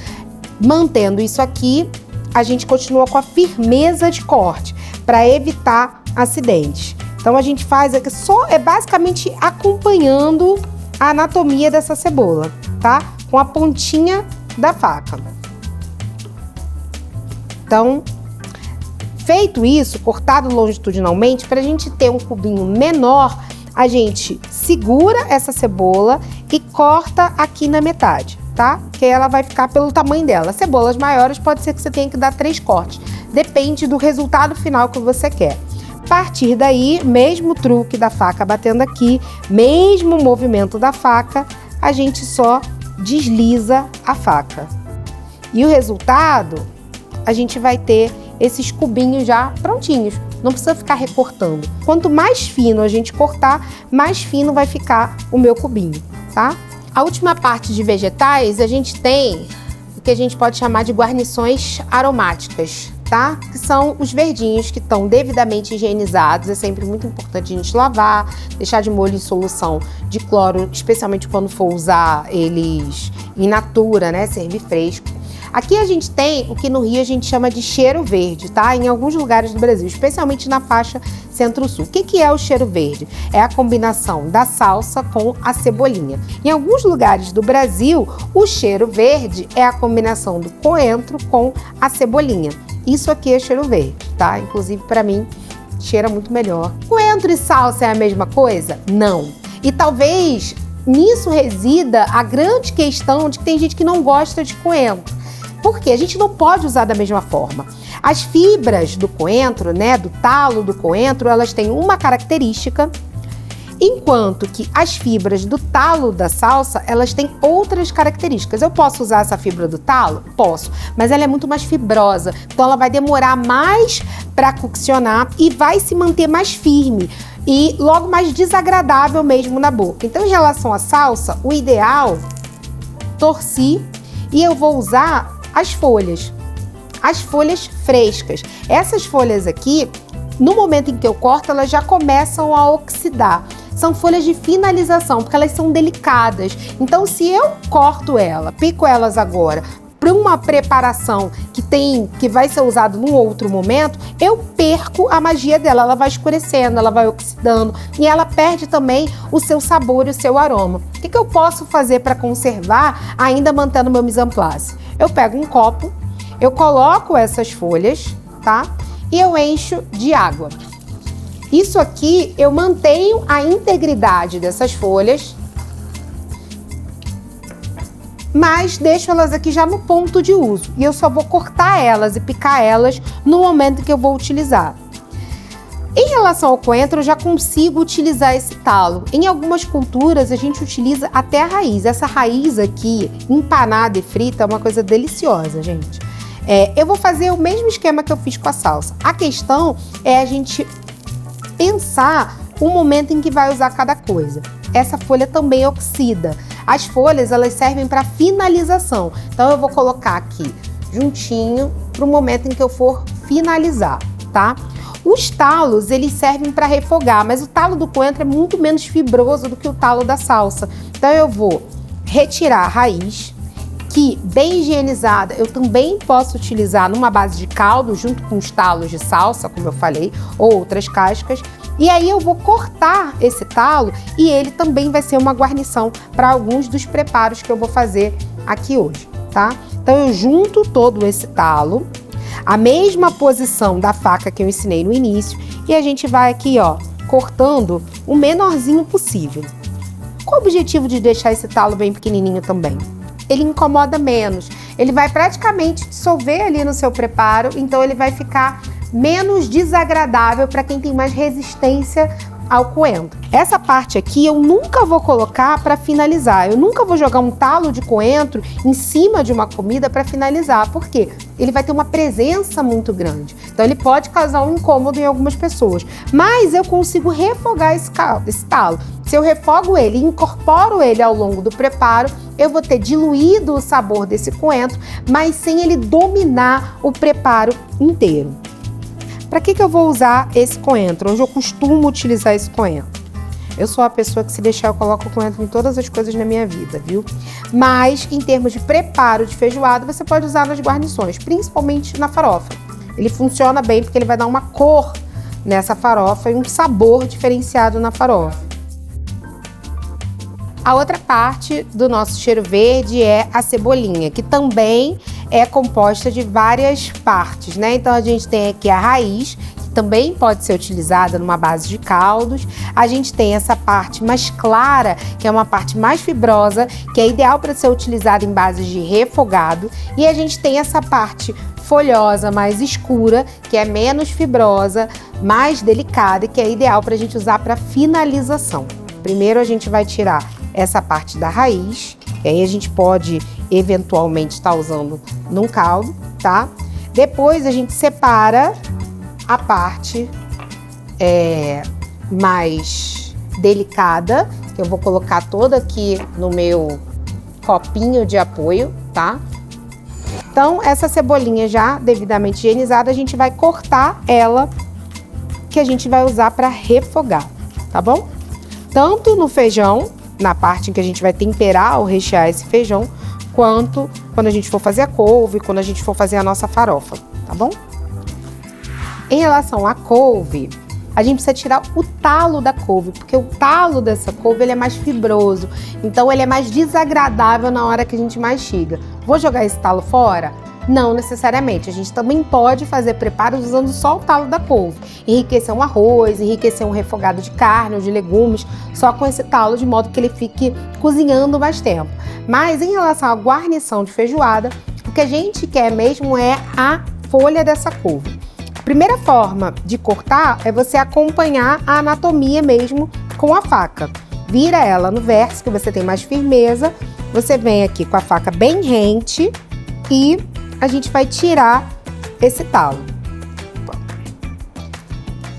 Mantendo isso aqui, a gente continua com a firmeza de corte. para evitar acidentes. Então a gente faz aqui basicamente acompanhando a anatomia dessa cebola, tá? Com a pontinha da faca. Então, feito isso, cortado longitudinalmente, para a gente ter um cubinho menor, a gente segura essa cebola e corta aqui na metade, tá? Que ela vai ficar pelo tamanho dela. Cebolas maiores pode ser que você tenha que dar 3 cortes. Depende do resultado final que você quer. A partir daí, mesmo truque da faca batendo aqui, mesmo movimento da faca, a gente só desliza a faca. E o resultado, a gente vai ter esses cubinhos já prontinhos. Não precisa ficar recortando. Quanto mais fino a gente cortar, mais fino vai ficar o meu cubinho, tá? A última parte de vegetais, a gente tem o que a gente pode chamar de guarnições aromáticas, tá? Que são os verdinhos que estão devidamente higienizados. É sempre muito importante a gente lavar, deixar de molho em solução de cloro, especialmente quando for usar eles in natura, né? Servir fresco. Aqui a gente tem o que no Rio a gente chama de cheiro verde, tá? Em alguns lugares do Brasil, especialmente na faixa centro-sul. O que é o cheiro verde? É a combinação da salsa com a cebolinha. Em alguns lugares do Brasil, o cheiro verde é a combinação do coentro com a cebolinha. Isso aqui é cheiro verde, tá? Inclusive, para mim, cheira muito melhor. Coentro e salsa é a mesma coisa? Não. E talvez nisso resida a grande questão de que tem gente que não gosta de coentro. Por quê? A gente não pode usar da mesma forma. As fibras do coentro, né, do talo do coentro, elas têm uma característica, enquanto que as fibras do talo da salsa, elas têm outras características. Eu posso usar essa fibra do talo? Posso, mas ela é muito mais fibrosa, então ela vai demorar mais para coccionar e vai se manter mais firme e logo mais desagradável mesmo na boca. Então, em relação à salsa, o ideal, torci, e eu vou usar as folhas frescas. Essas folhas aqui, no momento em que eu corto, elas já começam a oxidar. São folhas de finalização, porque elas são delicadas. Então, se eu corto pico elas agora para uma preparação que vai ser usado num outro momento, eu perco a magia dela. Ela vai escurecendo, ela vai oxidando e ela perde também o seu sabor e o seu aroma. O que eu posso fazer para conservar, ainda mantendo meu mise en place? Eu pego um copo, eu coloco essas folhas, tá? E eu encho de água. Isso aqui, eu mantenho a integridade dessas folhas, mas deixo elas aqui já no ponto de uso. E eu só vou cortar elas e picar elas no momento que eu vou utilizar. Em relação ao coentro, eu já consigo utilizar esse talo. Em algumas culturas, a gente utiliza até a raiz. Essa raiz aqui, empanada e frita, é uma coisa deliciosa, gente. Eu vou fazer o mesmo esquema que eu fiz com a salsa. A questão é a gente pensar o momento em que vai usar cada coisa. Essa folha também oxida. As folhas, elas servem para finalização. Então, eu vou colocar aqui juntinho para o momento em que eu for finalizar, tá? Os talos, eles servem para refogar, mas o talo do coentro é muito menos fibroso do que o talo da salsa. Então, eu vou retirar a raiz, que bem higienizada eu também posso utilizar numa base de caldo, junto com os talos de salsa, como eu falei, ou outras cascas. E aí eu vou cortar esse talo e ele também vai ser uma guarnição para alguns dos preparos que eu vou fazer aqui hoje, tá? Então eu junto todo esse talo, a mesma posição da faca que eu ensinei no início, e a gente vai aqui, ó, cortando o menorzinho possível. Qual o objetivo de deixar esse talo bem pequenininho também? Ele incomoda menos, ele vai praticamente dissolver ali no seu preparo, então ele vai ficar menos desagradável para quem tem mais resistência ao coentro. Essa parte aqui eu nunca vou colocar para finalizar, eu nunca vou jogar um talo de coentro em cima de uma comida para finalizar, porque ele vai ter uma presença muito grande, então ele pode causar um incômodo em algumas pessoas, mas eu consigo refogar esse talo. Se eu refogo ele e incorporo ele ao longo do preparo, eu vou ter diluído o sabor desse coentro, mas sem ele dominar o preparo inteiro. Para que eu vou usar esse coentro? Hoje eu costumo utilizar esse coentro. Eu sou a pessoa que, se deixar, eu coloco o coentro em todas as coisas na minha vida, viu? Mas, em termos de preparo de feijoada, você pode usar nas guarnições, principalmente na farofa. ele funciona bem porque ele vai dar uma cor nessa farofa e um sabor diferenciado na farofa. A outra parte do nosso cheiro verde é a cebolinha, que também é composta de várias partes, né? Então a gente tem aqui a raiz, que também pode ser utilizada numa base de caldos. A gente tem essa parte mais clara, que é uma parte mais fibrosa, que é ideal para ser utilizada em bases de refogado. E a gente tem essa parte folhosa, mais escura, que é menos fibrosa, mais delicada e que é ideal para a gente usar para finalização. Primeiro a gente vai tirar essa parte da raiz, e aí a gente pode eventualmente estar usando num caldo, tá? Depois a gente separa a parte mais delicada, que eu vou colocar toda aqui no meu copinho de apoio, tá? Então, essa cebolinha já devidamente higienizada, a gente vai cortar ela, que a gente vai usar para refogar, tá bom? Tanto no feijão, na parte em que a gente vai temperar ou rechear esse feijão, quanto quando a gente for fazer a couve, quando a gente for fazer a nossa farofa, tá bom? Em relação à couve, a gente precisa tirar o talo da couve, porque o talo dessa couve ele é mais fibroso, então ele é mais desagradável na hora que a gente mastiga. Vou jogar esse talo fora? Não necessariamente, a gente também pode fazer preparos usando só o talo da couve. Enriquecer um arroz, enriquecer um refogado de carne ou de legumes, só com esse talo, de modo que ele fique cozinhando mais tempo. Mas em relação à guarnição de feijoada, o que a gente quer mesmo é a folha dessa couve. A primeira forma de cortar é você acompanhar a anatomia mesmo com a faca. Vira ela no verso, que você tem mais firmeza, você vem aqui com a faca bem rente e a gente vai tirar esse talo.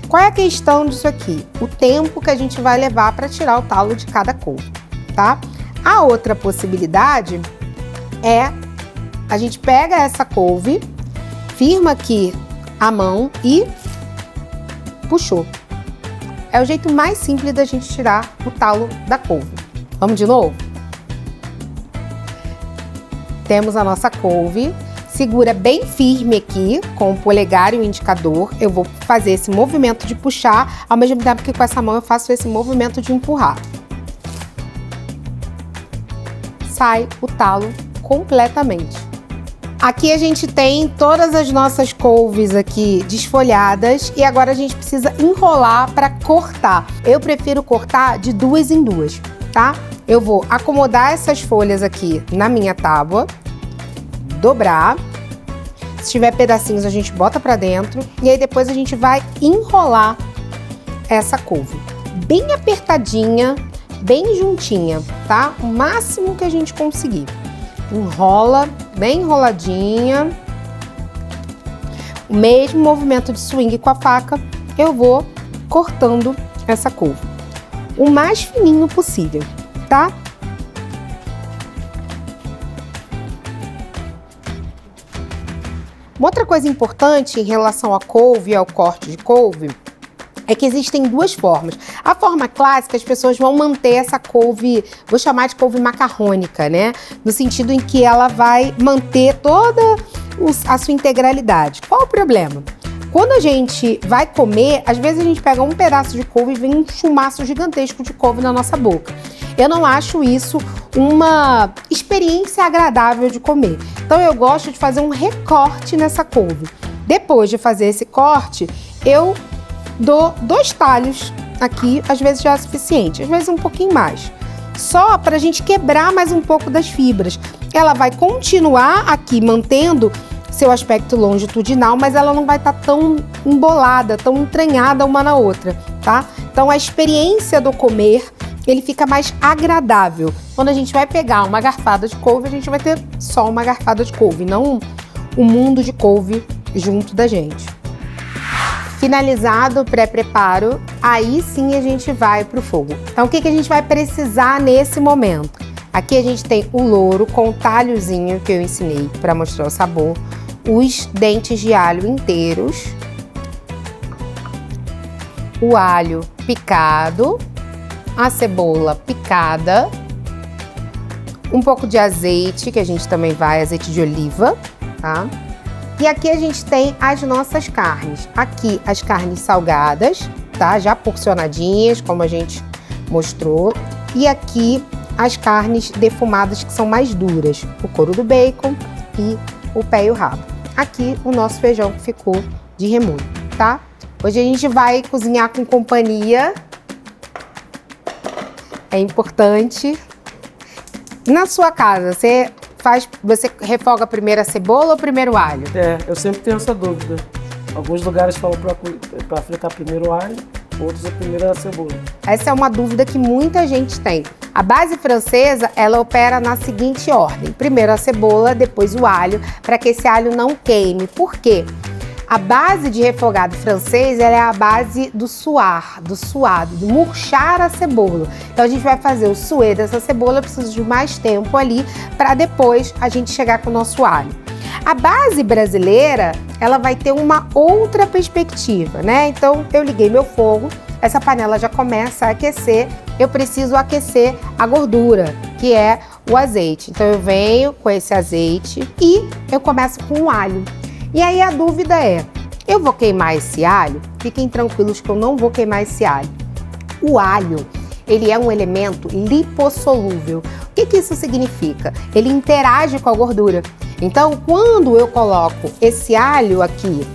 Qual é a questão disso aqui? O tempo que a gente vai levar para tirar o talo de cada couve, tá? A outra possibilidade é a gente pega essa couve, firma aqui a mão e puxou. É o jeito mais simples da gente tirar o talo da couve. Vamos de novo? Temos a nossa couve. Segura bem firme aqui com o polegar e o indicador. Eu vou fazer esse movimento de puxar, ao mesmo tempo que com essa mão eu faço esse movimento de empurrar. Sai o talo completamente. Aqui a gente tem todas as nossas couves aqui desfolhadas e agora a gente precisa enrolar para cortar. Eu prefiro cortar de duas em duas, tá? Eu vou acomodar essas folhas aqui na minha tábua, dobrar. Se tiver pedacinhos a gente bota para dentro e aí depois a gente vai enrolar essa couve bem apertadinha, bem juntinha, tá? O máximo que a gente conseguir. Enrola bem enroladinha. O mesmo movimento de swing com a faca, eu vou cortando essa couve o mais fininho possível, tá? Uma outra coisa importante em relação à couve e ao corte de couve é que existem duas formas. A forma clássica, as pessoas vão manter essa couve, vou chamar de couve macarrônica, né? No sentido em que ela vai manter toda a sua integralidade. Qual o problema? Quando a gente vai comer, às vezes a gente pega um pedaço de couve e vem um chumaço gigantesco de couve na nossa boca. Eu não acho isso uma experiência agradável de comer. Então eu gosto de fazer um recorte nessa couve. Depois de fazer esse corte, eu dou 2 talhos aqui, às vezes já é suficiente, às vezes um pouquinho mais. Só para a gente quebrar mais um pouco das fibras. Ela vai continuar aqui mantendo seu aspecto longitudinal, mas ela não vai estar tão embolada, tão entranhada uma na outra, tá? Então a experiência do comer, ele fica mais agradável. Quando a gente vai pegar uma garfada de couve, a gente vai ter só uma garfada de couve, não um mundo de couve junto da gente. Finalizado o pré-preparo, aí sim a gente vai para o fogo. Então o que a gente vai precisar nesse momento? Aqui a gente tem o louro com o talhozinho que eu ensinei para mostrar o sabor, os dentes de alho inteiros, o alho picado, a cebola picada, um pouco de azeite, que a gente também vai, azeite de oliva, tá? E aqui a gente tem as nossas carnes. Aqui as carnes salgadas, tá? Já porcionadinhas, como a gente mostrou. E aqui as carnes defumadas, que são mais duras. O couro do bacon e o pé e o rabo. Aqui o nosso feijão que ficou de remolho, tá? Hoje a gente vai cozinhar com companhia. É importante. Na sua casa, você refoga primeiro a cebola ou primeiro o alho? Eu sempre tenho essa dúvida. Alguns lugares falam para fritar primeiro o alho, outros primeiro a cebola. Essa é uma dúvida que muita gente tem. A base francesa, ela opera na seguinte ordem. Primeiro a cebola, depois o alho, para que esse alho não queime. Por quê? A base de refogado francês, ela é a base do suar, do suado, do murchar a cebola. Então a gente vai fazer o suê dessa cebola, precisa de mais tempo ali para depois a gente chegar com o nosso alho. A base brasileira, ela vai ter uma outra perspectiva, né? Então eu liguei meu fogo, essa panela já começa a aquecer, eu preciso aquecer a gordura, que é o azeite. Então eu venho com esse azeite e eu começo com o alho. E aí a dúvida é, eu vou queimar esse alho? Fiquem tranquilos que eu não vou queimar esse alho. O alho, ele é um elemento lipossolúvel. O que isso significa? Ele interage com a gordura. Então, quando eu coloco esse alho aqui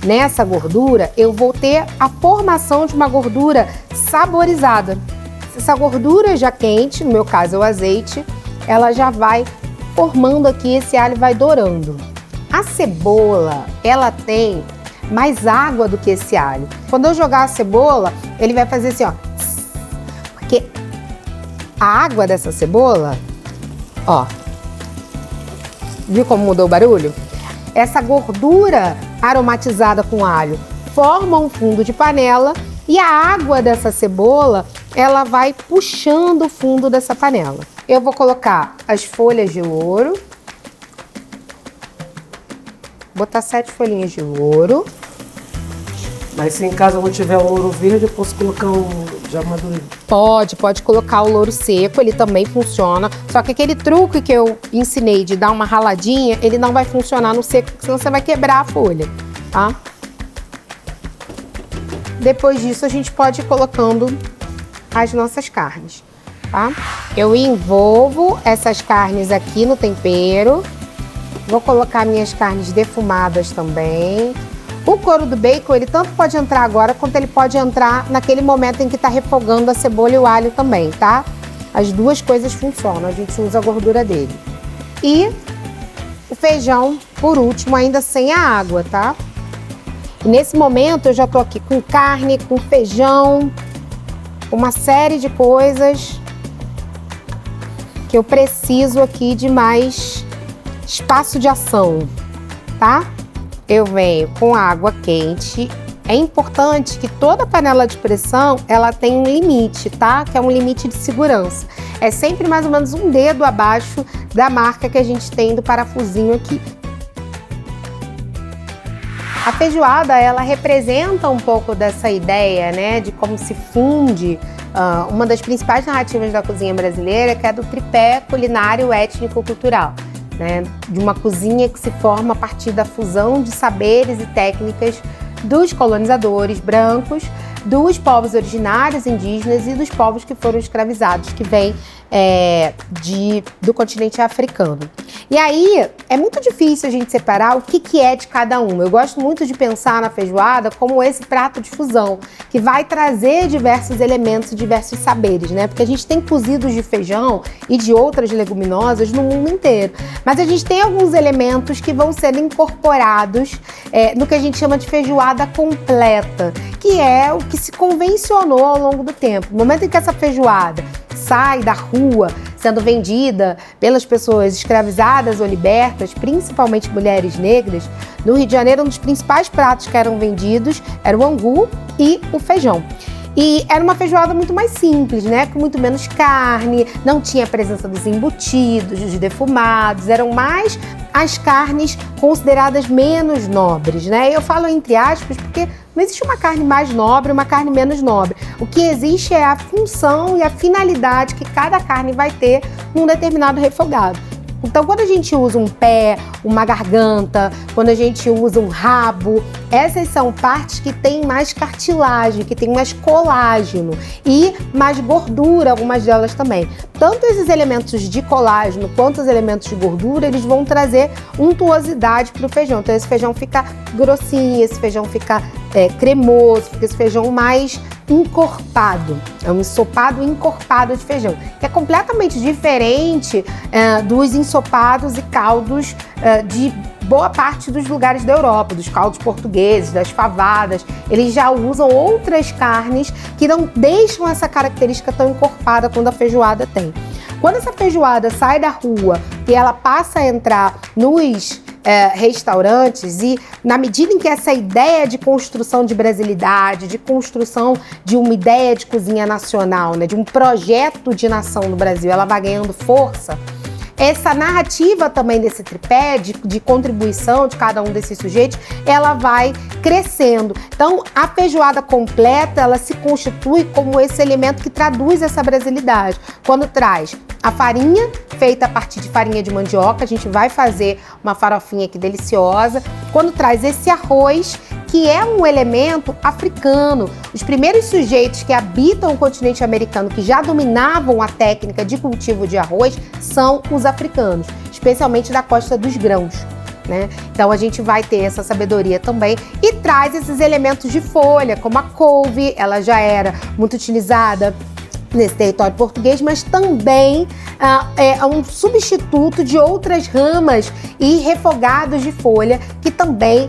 nessa gordura, eu vou ter a formação de uma gordura saborizada. Essa gordura já quente, no meu caso é o azeite, ela já vai formando aqui, esse alho vai dourando. A cebola, ela tem mais água do que esse alho. Quando eu jogar a cebola, ele vai fazer assim, ó. Porque a água dessa cebola, ó. Viu como mudou o barulho? Essa gordura aromatizada com alho forma um fundo de panela e a água dessa cebola, ela vai puxando o fundo dessa panela. Eu vou colocar as folhas de louro. Botar 7 folhinhas de louro. Mas se em casa não tiver o louro verde, eu posso colocar um já maduro? Pode colocar o louro seco, ele também funciona. Só que aquele truque que eu ensinei de dar uma raladinha, ele não vai funcionar no seco, porque senão você vai quebrar a folha, tá? Depois disso, a gente pode ir colocando as nossas carnes, tá? Eu envolvo essas carnes aqui no tempero. Vou colocar minhas carnes defumadas também. O couro do bacon, ele tanto pode entrar agora, quanto ele pode entrar naquele momento em que está refogando a cebola e o alho também, tá? As duas coisas funcionam, a gente usa a gordura dele. E o feijão, por último, ainda sem a água, tá? E nesse momento eu já tô aqui com carne, com feijão, uma série de coisas que eu preciso aqui de mais espaço de ação, tá? Eu venho com água quente. É importante que toda panela de pressão, ela tem um limite, tá? Que é um limite de segurança. É sempre mais ou menos um dedo abaixo da marca que a gente tem do parafusinho aqui. A feijoada, ela representa um pouco dessa ideia, né? De como se funde uma das principais narrativas da cozinha brasileira, que é do tripé culinário étnico-cultural. Né, de uma cozinha que se forma a partir da fusão de saberes e técnicas dos colonizadores brancos, dos povos originários indígenas e dos povos que foram escravizados, que vêm do continente africano. E aí, é muito difícil a gente separar o que é de cada um. Eu gosto muito de pensar na feijoada como esse prato de fusão, que vai trazer diversos elementos e diversos saberes, né? Porque a gente tem cozidos de feijão e de outras leguminosas no mundo inteiro. Mas a gente tem alguns elementos que vão sendo incorporados no que a gente chama de feijoada completa, que é o que se convencionou ao longo do tempo. No momento em que essa feijoada sai da rua, sendo vendida pelas pessoas escravizadas ou libertas, principalmente mulheres negras, no Rio de Janeiro, um dos principais pratos que eram vendidos era o angu e o feijão. E era uma feijoada muito mais simples, né? Com muito menos carne, não tinha a presença dos embutidos, dos defumados, eram mais as carnes consideradas menos nobres, né? Eu falo entre aspas porque não existe uma carne mais nobre e uma carne menos nobre. O que existe é a função e a finalidade que cada carne vai ter num determinado refogado. Então, quando a gente usa um pé, uma garganta, quando a gente usa um rabo, essas são partes que têm mais cartilagem, que têm mais colágeno e mais gordura, algumas delas também. Tanto esses elementos de colágeno quanto os elementos de gordura, eles vão trazer untuosidade para o feijão. Então, esse feijão fica grossinho, esse feijão fica cremoso, fica esse feijão mais encorpado. É um ensopado encorpado de feijão, que é completamente diferente dos ensopados e caldos de boa parte dos lugares da Europa, dos caldos portugueses, das favadas. Eles já usam outras carnes que não deixam essa característica tão encorpada quando a feijoada tem. Quando essa feijoada sai da rua e ela passa a entrar nos restaurantes, e na medida em que essa ideia de construção de brasilidade, de construção de uma ideia de cozinha nacional, né, de um projeto de nação no Brasil, ela vai ganhando força, essa narrativa também desse tripé de contribuição de cada um desses sujeitos, ela vai crescendo. Então, a feijoada completa, ela se constitui como esse elemento que traduz essa brasilidade. Quando traz a farinha, feita a partir de farinha de mandioca, a gente vai fazer uma farofinha aqui deliciosa. Quando traz esse arroz, que é um elemento africano. Os primeiros sujeitos que habitam o continente americano, que já dominavam a técnica de cultivo de arroz, são os africanos, especialmente da costa dos grãos, né? Então a gente vai ter essa sabedoria também e traz esses elementos de folha, como a couve, ela já era muito utilizada nesse território português, mas também é um substituto de outras ramas e refogados de folha que também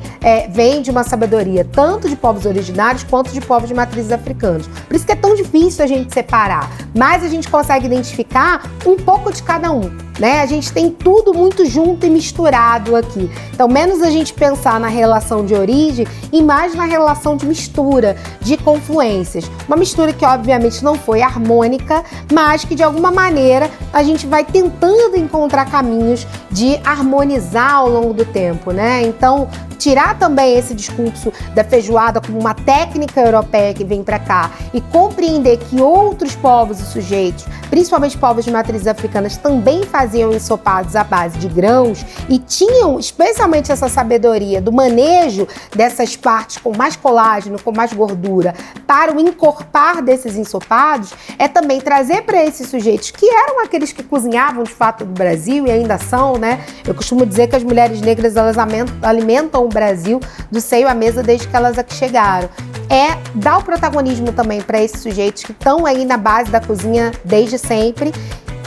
vem de uma sabedoria tanto de povos originários quanto de povos de matrizes africanas. Por isso que é tão difícil a gente separar, mas a gente consegue identificar um pouco de cada um, né? A gente tem tudo muito junto e misturado aqui. Então, menos a gente pensar na relação de origem e mais na relação de mistura, de confluências. Uma mistura que, obviamente, não foi harmônica, mas que, de alguma maneira, a gente vai tentando encontrar caminhos de harmonizar ao longo do tempo, né? Então, tirar também esse discurso da feijoada como uma técnica europeia que vem para cá e compreender que outros povos e sujeitos, principalmente povos de matrizes africanas, também faziam ensopados à base de grãos e tinham especialmente essa sabedoria do manejo dessas partes com mais colágeno, com mais gordura, para o encorpar desses ensopados, é também trazer para esses sujeitos que eram aqueles que cozinhavam de fato no Brasil e ainda são, né? Eu costumo dizer que as mulheres negras, elas alimentam o Brasil do seio à mesa desde que elas aqui chegaram. É dar o protagonismo também para esses sujeitos que estão aí na base da cozinha desde sempre,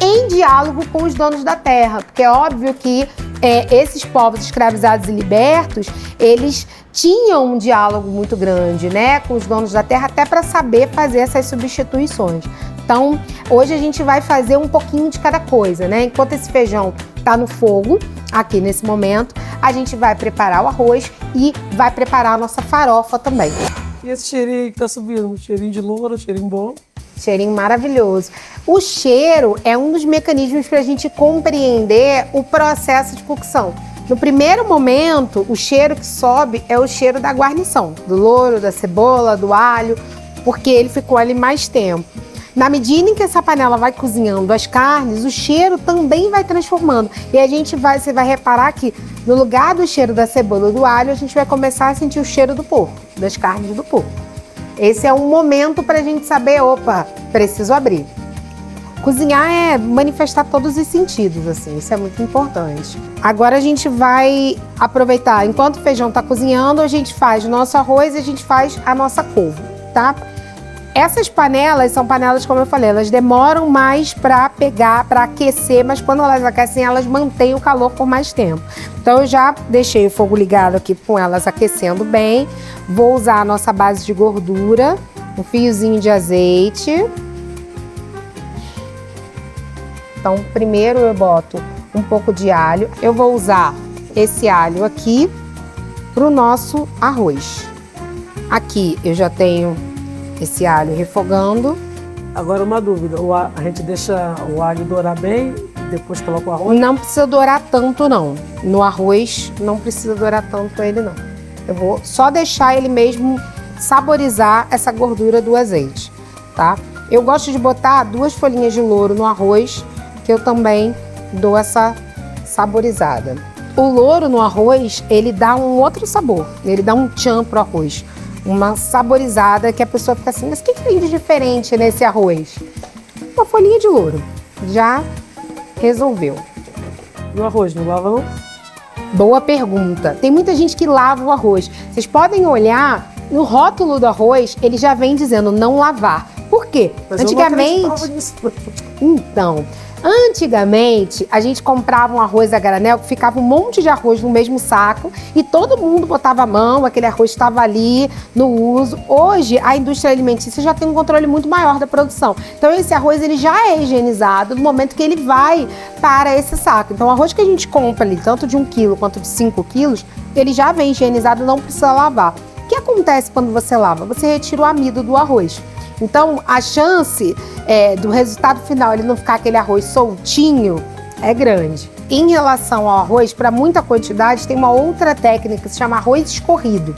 em diálogo com os donos da terra, porque é óbvio que esses povos escravizados e libertos, eles tinham um diálogo muito grande, né, com os donos da terra, até para saber fazer essas substituições. Então, hoje a gente vai fazer um pouquinho de cada coisa, né? Enquanto esse feijão tá no fogo, aqui nesse momento, a gente vai preparar o arroz e vai preparar a nossa farofa também. E esse cheirinho que tá subindo? Cheirinho de louro, cheirinho bom? Cheirinho maravilhoso. O cheiro é um dos mecanismos para a gente compreender o processo de cocção. No primeiro momento, o cheiro que sobe é o cheiro da guarnição, do louro, da cebola, do alho, porque ele ficou ali mais tempo. Na medida em que essa panela vai cozinhando as carnes, o cheiro também vai transformando. E você vai reparar que no lugar do cheiro da cebola e do alho, a gente vai começar a sentir o cheiro do porco, das carnes do porco. Esse é um momento para a gente saber, opa, preciso abrir. Cozinhar é manifestar todos os sentidos, assim, isso é muito importante. Agora a gente vai aproveitar, enquanto o feijão está cozinhando, a gente faz o nosso arroz e a gente faz a nossa couve, tá? Essas panelas são panelas, como eu falei, elas demoram mais para pegar, para aquecer, mas quando elas aquecem, elas mantêm o calor por mais tempo. Então eu já deixei o fogo ligado aqui com elas aquecendo bem. Vou usar a nossa base de gordura, um fiozinho de azeite. Então primeiro eu boto um pouco de alho. Eu vou usar esse alho aqui para o nosso arroz. Aqui eu já tenho esse alho refogando. Agora uma dúvida, a gente deixa o alho dourar bem e depois coloca o arroz? Não precisa dourar tanto não. No arroz não precisa dourar tanto ele não. Eu vou só deixar ele mesmo saborizar essa gordura do azeite, tá? Eu gosto de botar 2 folhinhas de louro no arroz, que eu também dou essa saborizada. O louro no arroz, ele dá um outro sabor, ele dá um tchan pro arroz. Uma saborizada que a pessoa fica assim, mas o que tem de diferente nesse arroz? Uma folhinha de louro, já resolveu. E o arroz, não lava não? Boa pergunta. Tem muita gente que lava o arroz. Vocês podem olhar, no rótulo do arroz, ele já vem dizendo não lavar. Por quê? Mas Antigamente... eu não acreditava nisso. Então, antigamente, a gente comprava um arroz a granel, que ficava um monte de arroz no mesmo saco e todo mundo botava a mão, aquele arroz estava ali no uso. Hoje, a indústria alimentícia já tem um controle muito maior da produção. Então, esse arroz ele já é higienizado no momento que ele vai para esse saco. Então, o arroz que a gente compra ali, tanto de 1 quilo quanto de 5 quilos, ele já vem higienizado, não precisa lavar. O que acontece quando você lava? Você retira o amido do arroz. Então, a chance do resultado final ele não ficar aquele arroz soltinho é grande. Em relação ao arroz, para muita quantidade, tem uma outra técnica que se chama arroz escorrido.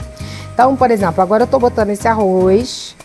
Então, por exemplo, agora eu estou botando esse arroz,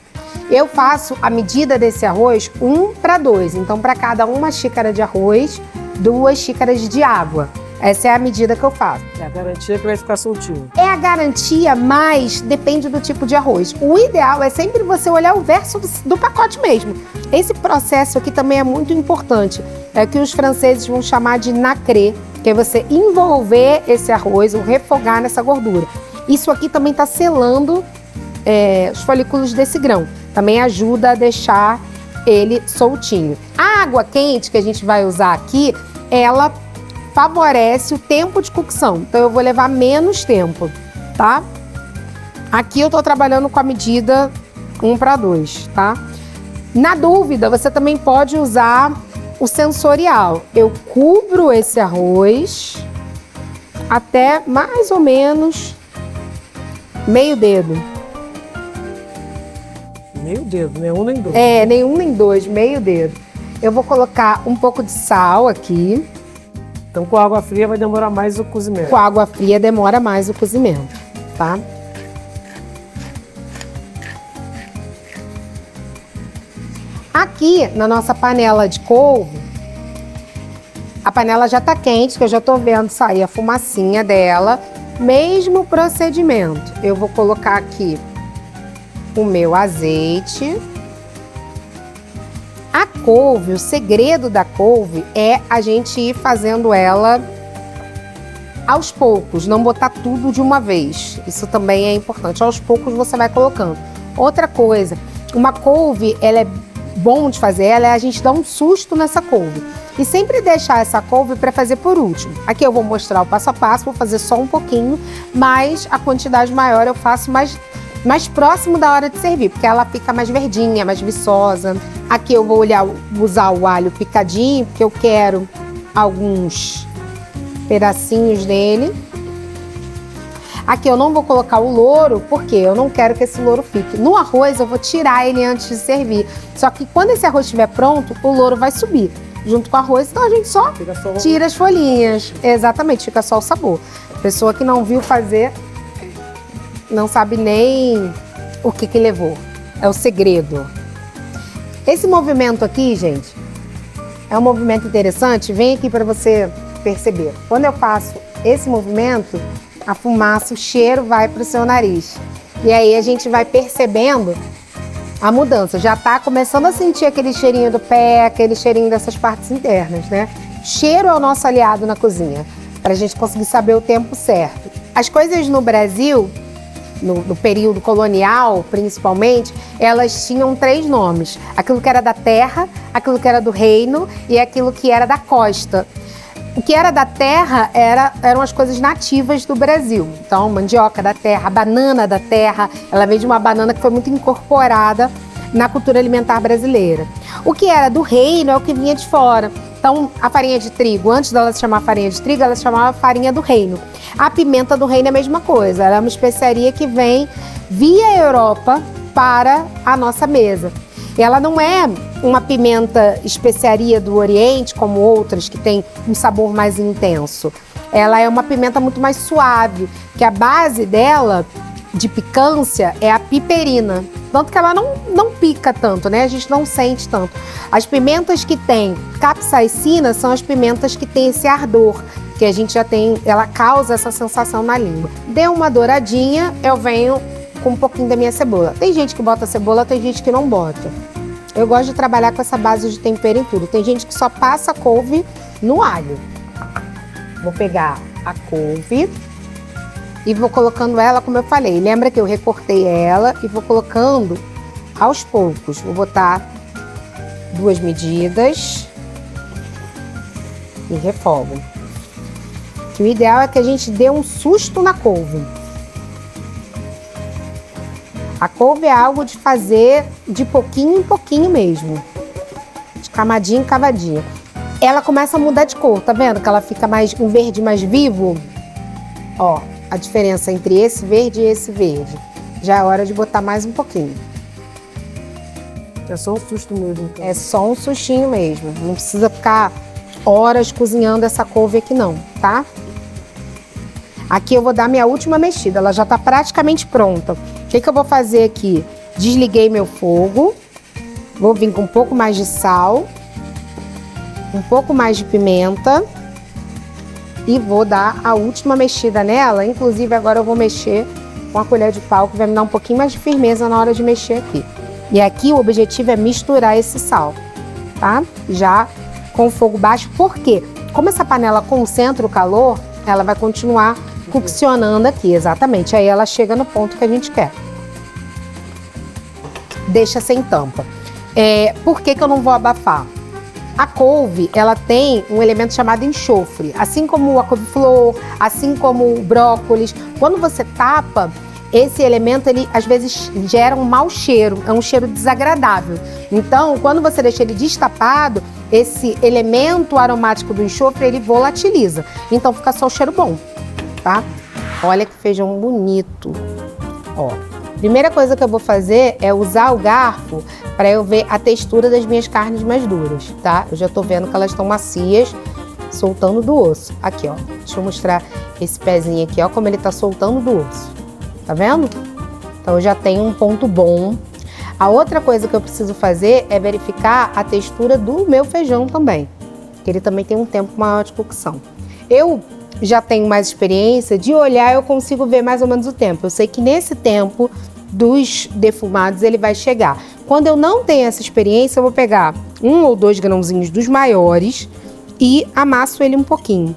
eu faço a medida desse arroz 1:2. Então, para cada 1 xícara de arroz, 2 xícaras de água. Essa é a medida que eu faço. É a garantia que vai ficar soltinho. É a garantia, mas depende do tipo de arroz. O ideal é sempre você olhar o verso do pacote mesmo. Esse processo aqui também é muito importante. É o que os franceses vão chamar de nacré, que é você envolver esse arroz ou refogar nessa gordura. Isso aqui também está selando os folículos desse grão. Também ajuda a deixar ele soltinho. A água quente que a gente vai usar aqui, ela favorece o tempo de cocção. Então eu vou levar menos tempo, tá? Aqui eu tô trabalhando com a medida 1:2, tá? Na dúvida, você também pode usar o sensorial. Eu cubro esse arroz até mais ou menos meio dedo. Meio dedo, nem um nem dois. Nenhum nem dois, meio dedo. Eu vou colocar um pouco de sal aqui. Então, com água fria vai demorar mais o cozimento. Com água fria demora mais o cozimento, tá? Aqui, na nossa panela de couve, a panela já tá quente, que eu já tô vendo sair a fumacinha dela. Mesmo procedimento. Eu vou colocar aqui o meu azeite. A couve, o segredo da couve é a gente ir fazendo ela aos poucos, não botar tudo de uma vez. Isso também é importante. Aos poucos você vai colocando. Outra coisa, uma couve, ela é bom de fazer, ela é a gente dar um susto nessa couve. E sempre deixar essa couve para fazer por último. Aqui eu vou mostrar o passo a passo, vou fazer só um pouquinho, mas a quantidade maior eu faço mais próximo da hora de servir, porque ela fica mais verdinha, mais viçosa. Aqui eu vou usar o alho picadinho, porque eu quero alguns pedacinhos dele. Aqui eu não vou colocar o louro, porque eu não quero que esse louro fique. No arroz eu vou tirar ele antes de servir. Só que quando esse arroz estiver pronto, o louro vai subir junto com o arroz, então a gente só tira as folhinhas. Exatamente, fica só o sabor. Pessoa que não viu fazer não sabe nem o que levou. É o segredo. Esse movimento aqui, gente, é um movimento interessante. Vem aqui para você perceber. Quando eu faço esse movimento, a fumaça, o cheiro vai para o seu nariz. E aí a gente vai percebendo a mudança. Já tá começando a sentir aquele cheirinho do pé, aquele cheirinho dessas partes internas, né? Cheiro é o nosso aliado na cozinha, para a gente conseguir saber o tempo certo. As coisas no Brasil, no período colonial, principalmente, elas tinham 3 nomes. Aquilo que era da terra, aquilo que era do reino e aquilo que era da costa. O que era da terra eram as coisas nativas do Brasil. Então, mandioca da terra, a banana da terra, ela veio de uma banana que foi muito incorporada na cultura alimentar brasileira. O que era do reino é o que vinha de fora. Então, a farinha de trigo, antes dela se chamar farinha de trigo, ela se chamava farinha do reino. A pimenta do reino é a mesma coisa, ela é uma especiaria que vem via Europa para a nossa mesa. Ela não é uma pimenta especiaria do Oriente, como outras que tem um sabor mais intenso. Ela é uma pimenta muito mais suave, que a base dela, de picância, é a piperina. Tanto que ela não pica tanto, né? A gente não sente tanto. As pimentas que têm capsaicina são as pimentas que têm esse ardor. porque a gente já tem, ela causa essa sensação na língua. Deu uma douradinha, eu venho com um pouquinho da minha cebola. Tem gente que bota cebola, tem gente que não bota. Eu gosto de trabalhar com essa base de tempero em tudo. Tem gente que só passa a couve no alho. Vou pegar a couve e vou colocando ela, como eu falei. Lembra que eu recortei ela e vou colocando aos poucos. Vou botar 2 medidas e refogo. Que o ideal é que a gente dê um susto na couve. A couve é algo de fazer de pouquinho em pouquinho mesmo. De camadinha em cavadinha. Ela começa a mudar de cor, tá vendo? Que ela fica mais um verde mais vivo. Ó, a diferença entre esse verde e esse verde. Já é hora de botar mais um pouquinho. É só um susto mesmo. Então. É só um sustinho mesmo. Não precisa ficar horas cozinhando essa couve aqui não, tá? Aqui eu vou dar minha última mexida. Ela já tá praticamente pronta. O que eu vou fazer aqui? Desliguei meu fogo. Vou vir com um pouco mais de sal. Um pouco mais de pimenta. E vou dar a última mexida nela. Inclusive agora eu vou mexer com a colher de pau, que vai me dar um pouquinho mais de firmeza na hora de mexer aqui. E aqui o objetivo é misturar esse sal, tá? Já com o fogo baixo. Por quê? Como essa panela concentra o calor, ela vai continuar coccionando aqui, exatamente. Aí ela chega no ponto que a gente quer. Deixa sem tampa. Por que eu não vou abafar? A couve, ela tem um elemento chamado enxofre. Assim como a couve-flor, assim como o brócolis. Quando você tapa, esse elemento, ele às vezes gera um mau cheiro. É um cheiro desagradável. Então, quando você deixa ele destapado, esse elemento aromático do enxofre, ele volatiliza. Então, fica só o cheiro bom, tá? Olha que feijão bonito. Ó, primeira coisa que eu vou fazer é usar o garfo para eu ver a textura das minhas carnes mais duras, tá? Eu já tô vendo que elas estão macias, soltando do osso. Aqui, ó. Deixa eu mostrar esse pezinho aqui, ó, como ele tá soltando do osso. Tá vendo? Então, eu já tenho um ponto bom. A outra coisa que eu preciso fazer é verificar a textura do meu feijão também, que ele também tem um tempo maior de cocção. Eu já tenho mais experiência, de olhar eu consigo ver mais ou menos o tempo. Eu sei que nesse tempo dos defumados ele vai chegar. Quando eu não tenho essa experiência, eu vou pegar 1 ou 2 grãozinhos dos maiores e amasso ele um pouquinho.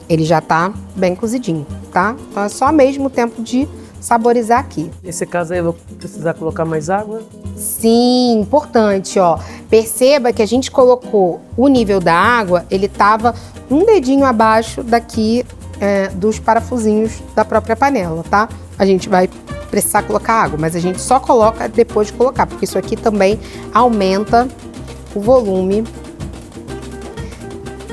Ele já tá bem cozidinho, tá? Então é só mesmo o tempo de saborizar aqui. Nesse caso aí eu vou precisar colocar mais água? Sim, importante, ó. Perceba que a gente colocou o nível da água, ele tava um dedinho abaixo daqui dos parafusinhos da própria panela, tá? A gente vai precisar colocar água, mas a gente só coloca depois de colocar, porque isso aqui também aumenta o volume.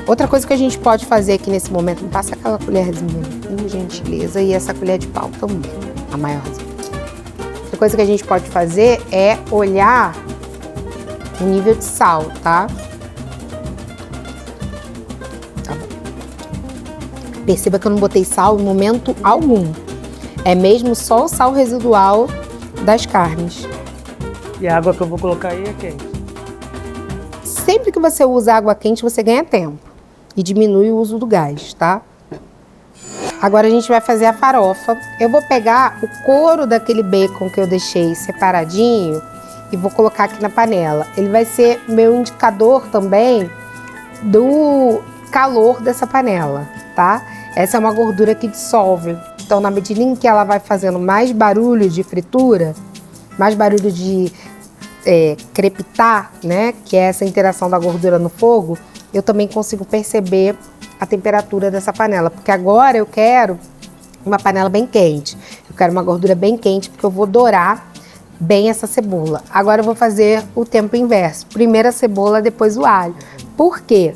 Outra coisa que a gente pode fazer aqui nesse momento, passa aquela colherzinha, por gentileza, e essa colher de pau também, a maiorzinha. Outra coisa que a gente pode fazer é olhar o nível de sal, tá? Tá bom. Perceba que eu não botei sal em momento algum. É mesmo só o sal residual das carnes. E a água que eu vou colocar aí é quente? Sempre que você usa água quente, você ganha tempo. E diminui o uso do gás, tá? Agora a gente vai fazer a farofa. Eu vou pegar o couro daquele bacon que eu deixei separadinho e vou colocar aqui na panela. Ele vai ser meu indicador também do calor dessa panela, tá? Essa é uma gordura que dissolve. Então, na medida em que ela vai fazendo mais barulho de fritura, mais barulho de crepitar, né? Que é essa interação da gordura no fogo, eu também consigo perceber a temperatura dessa panela. Porque agora eu quero uma panela bem quente. Eu quero uma gordura bem quente porque eu vou dourar bem essa cebola. Agora eu vou fazer o tempo inverso. Primeiro a cebola, depois o alho. Por quê?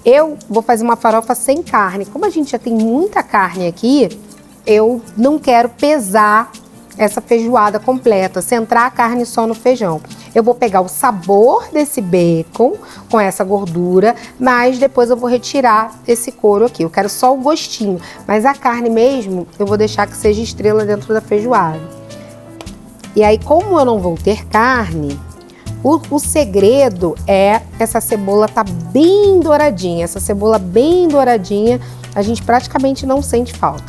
Eu vou fazer uma farofa sem carne. Como a gente já tem muita carne aqui, eu não quero pesar essa feijoada completa, centrar a carne só no feijão. Eu vou pegar o sabor desse bacon com essa gordura, mas depois eu vou retirar esse couro aqui. Eu quero só o gostinho, mas a carne mesmo eu vou deixar que seja estrela dentro da feijoada. E aí, como eu não vou ter carne, O segredo é essa cebola tá bem douradinha. Essa cebola bem douradinha, a gente praticamente não sente falta.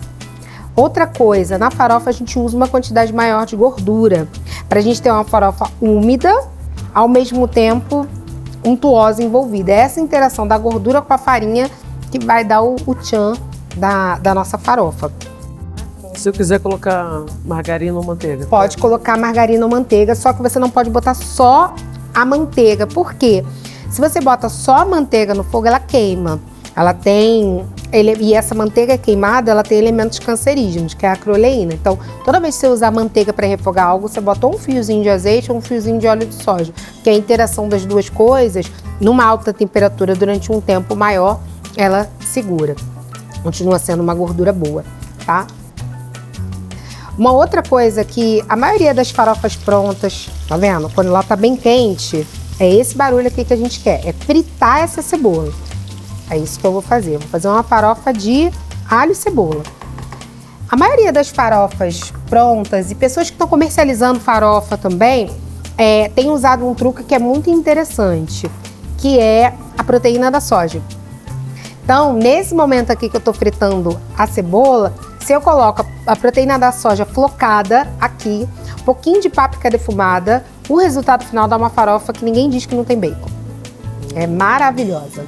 Outra coisa, na farofa a gente usa uma quantidade maior de gordura, para a gente ter uma farofa úmida, ao mesmo tempo untuosa envolvida. É essa interação da gordura com a farinha que vai dar o tchan da nossa farofa. Se eu quiser colocar margarina ou manteiga? Pode colocar margarina ou manteiga, só que você não pode botar só a manteiga. Por quê? Se você bota só a manteiga no fogo, ela queima. Ela tem... E essa manteiga queimada, ela tem elementos cancerígenos, que é a acroleína. Então, toda vez que você usar manteiga para refogar algo, você bota um fiozinho de azeite ou um fiozinho de óleo de soja. Porque a interação das duas coisas, numa alta temperatura durante um tempo maior, ela segura. Continua sendo uma gordura boa, tá? Uma outra coisa que a maioria das farofas prontas, tá vendo? Quando ela tá bem quente, é esse barulho aqui que a gente quer, é fritar essa cebola. É isso que eu vou fazer. Vou fazer uma farofa de alho e cebola. A maioria das farofas prontas e pessoas que estão comercializando farofa também tem usado um truque que é muito interessante, que é a proteína da soja. Então, nesse momento aqui que eu tô fritando a cebola, se eu coloco a proteína da soja flocada aqui, um pouquinho de páprica defumada, o resultado final dá uma farofa que ninguém diz que não tem bacon. É maravilhosa.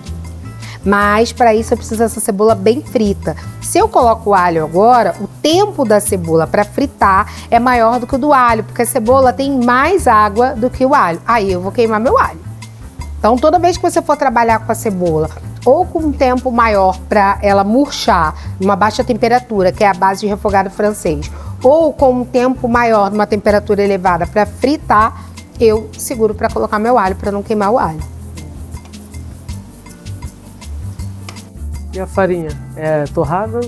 Mas para isso eu preciso dessa cebola bem frita. Se eu coloco o alho agora, o tempo da cebola para fritar é maior do que o do alho, porque a cebola tem mais água do que o alho. Aí eu vou queimar meu alho. Então toda vez que você for trabalhar com a cebola, ou com um tempo maior para ela murchar, numa baixa temperatura, que é a base de refogado francês, ou com um tempo maior, numa temperatura elevada para fritar, eu seguro para colocar meu alho, para não queimar o alho. E a farinha? É torrada?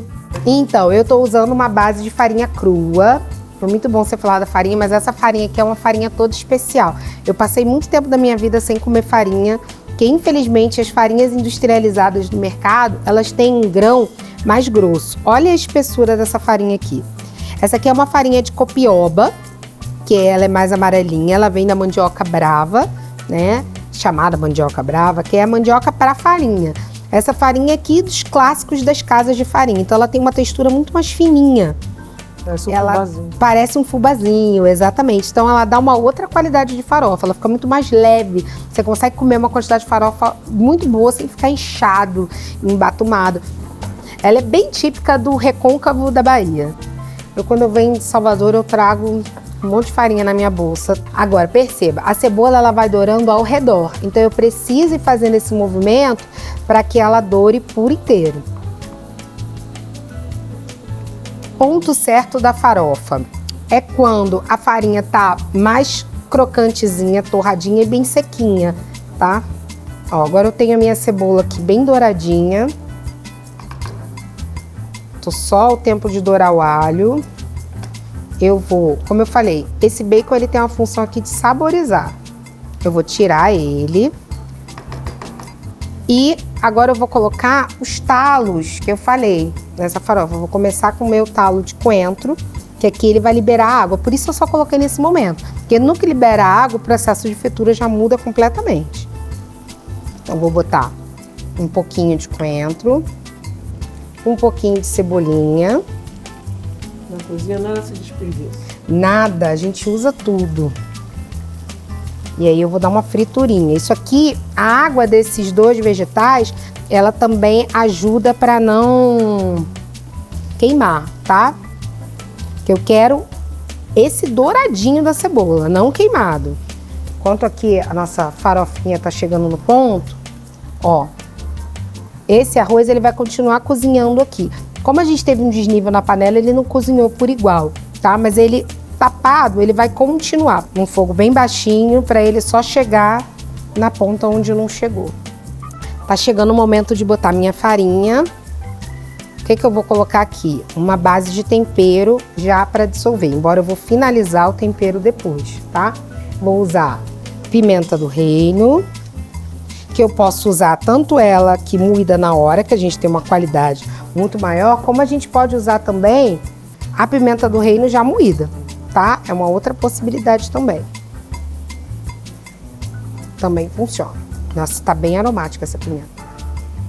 Então, eu tô usando uma base de farinha crua. Foi muito bom você falar da farinha, mas essa farinha aqui é uma farinha toda especial. Eu passei muito tempo da minha vida sem comer farinha, porque infelizmente as farinhas industrializadas do mercado, elas têm um grão mais grosso. Olha a espessura dessa farinha aqui. Essa aqui é uma farinha de copioba, que ela é mais amarelinha, ela vem da mandioca brava, né? Chamada mandioca brava, que é a mandioca para farinha. Essa farinha aqui dos clássicos das casas de farinha, então ela tem uma textura muito mais fininha. Parece um fubazinho. Parece um fubazinho, exatamente. Então ela dá uma outra qualidade de farofa, ela fica muito mais leve. Você consegue comer uma quantidade de farofa muito boa sem ficar inchado, embatumado. Ela é bem típica do recôncavo da Bahia. Quando eu venho de Salvador, eu trago um monte de farinha na minha bolsa. Agora, perceba, a cebola ela vai dourando ao redor. Então eu preciso ir fazendo esse movimento para que ela doure por inteiro. Ponto certo da farofa é quando a farinha tá mais crocantezinha, torradinha e bem sequinha, tá? Ó, agora eu tenho a minha cebola aqui bem douradinha. Tô só o tempo de dourar o alho. Eu vou, como eu falei, esse bacon ele tem uma função aqui de saborizar. Eu vou tirar ele. E agora eu vou colocar os talos que eu falei nessa farofa. Eu vou começar com o meu talo de coentro, que aqui ele vai liberar água. Por isso eu só coloquei nesse momento. Porque no que libera água, o processo de fritura já muda completamente. Então vou botar um pouquinho de coentro, um pouquinho de cebolinha. Na cozinha nada se desperdiça. Nada, a gente usa tudo. E aí eu vou dar uma friturinha. Isso aqui, a água desses dois vegetais, ela também ajuda para não queimar, tá? Que eu quero esse douradinho da cebola, não queimado. Enquanto aqui a nossa farofinha tá chegando no ponto, ó, esse arroz ele vai continuar cozinhando aqui. Como a gente teve um desnível na panela, ele não cozinhou por igual, tá? Mas ele tapado, ele vai continuar num fogo bem baixinho para ele só chegar na ponta onde não chegou. Tá chegando o momento de botar minha farinha. O que eu vou colocar aqui? Uma base de tempero já para dissolver, embora eu vou finalizar o tempero depois, tá? Vou usar pimenta do reino, que eu posso usar tanto ela aqui moída na hora, que a gente tem uma qualidade muito maior, como a gente pode usar também a pimenta do reino já moída, tá? É uma outra possibilidade também. também funciona. Nossa, tá bem aromática essa pimenta.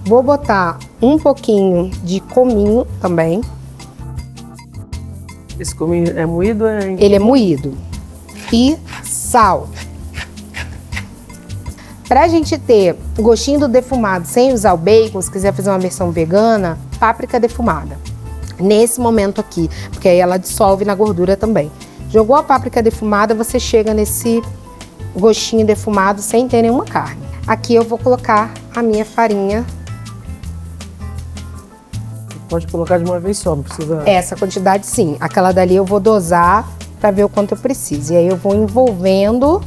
Vou botar um pouquinho de cominho também. Esse cominho é moído ou é... Ele é moído. E sal. Pra gente ter o gostinho do defumado sem usar o bacon, se quiser fazer uma versão vegana, páprica defumada. Nesse momento aqui, porque aí ela dissolve na gordura também. Jogou a páprica defumada, você chega nesse gostinho defumado sem ter nenhuma carne. Aqui eu vou colocar a minha farinha. Pode colocar de uma vez só, não precisa... Essa quantidade sim, aquela dali eu vou dosar para ver o quanto eu preciso. E aí eu vou envolvendo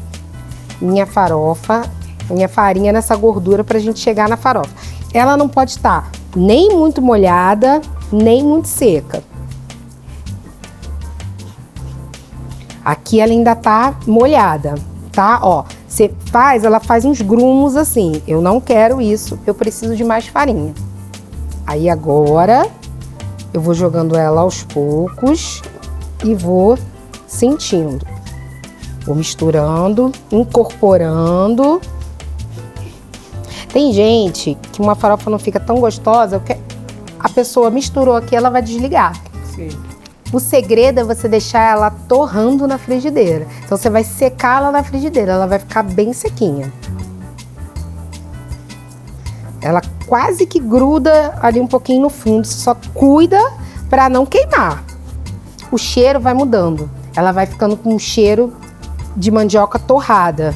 minha farofa, minha farinha nessa gordura pra gente chegar na farofa. Ela não pode estar nem muito molhada, nem muito seca. Aqui ela ainda tá molhada, tá? Ó, você faz, ela faz uns grumos assim. Eu não quero isso, eu preciso de mais farinha. Aí agora eu vou jogando ela aos poucos e vou sentindo. Vou misturando, incorporando. Tem gente que uma farofa não fica tão gostosa porque a pessoa misturou aqui, ela vai desligar. Sim. O segredo é você deixar ela torrando na frigideira. Então você vai secá-la na frigideira, ela vai ficar bem sequinha. Ela quase que gruda ali um pouquinho no fundo, só cuida para não queimar. O cheiro vai mudando, ela vai ficando com um cheiro de mandioca torrada.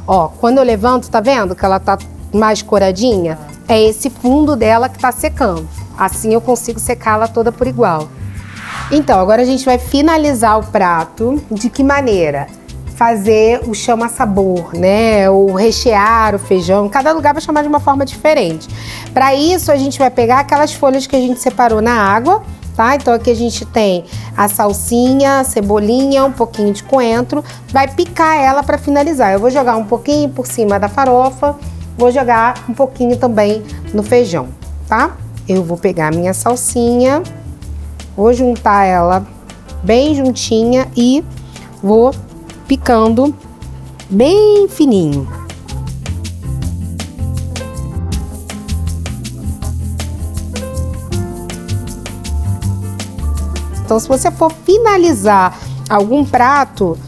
Ó, quando eu levanto, tá vendo que ela tá mais coradinha? É esse fundo dela que tá secando. Assim eu consigo secá-la toda por igual. Então, agora a gente vai finalizar o prato. De que maneira? Fazer o chama-sabor, né? Ou rechear o feijão. Cada lugar vai chamar de uma forma diferente. Para isso, a gente vai pegar aquelas folhas que a gente separou na água, tá? Então aqui a gente tem a salsinha, a cebolinha, um pouquinho de coentro. Vai picar ela para finalizar. Eu vou jogar um pouquinho por cima da farofa, vou jogar um pouquinho também no feijão, tá? Eu vou pegar a minha salsinha, vou juntar ela bem juntinha e vou picando bem fininho. Então, se você for finalizar algum prato,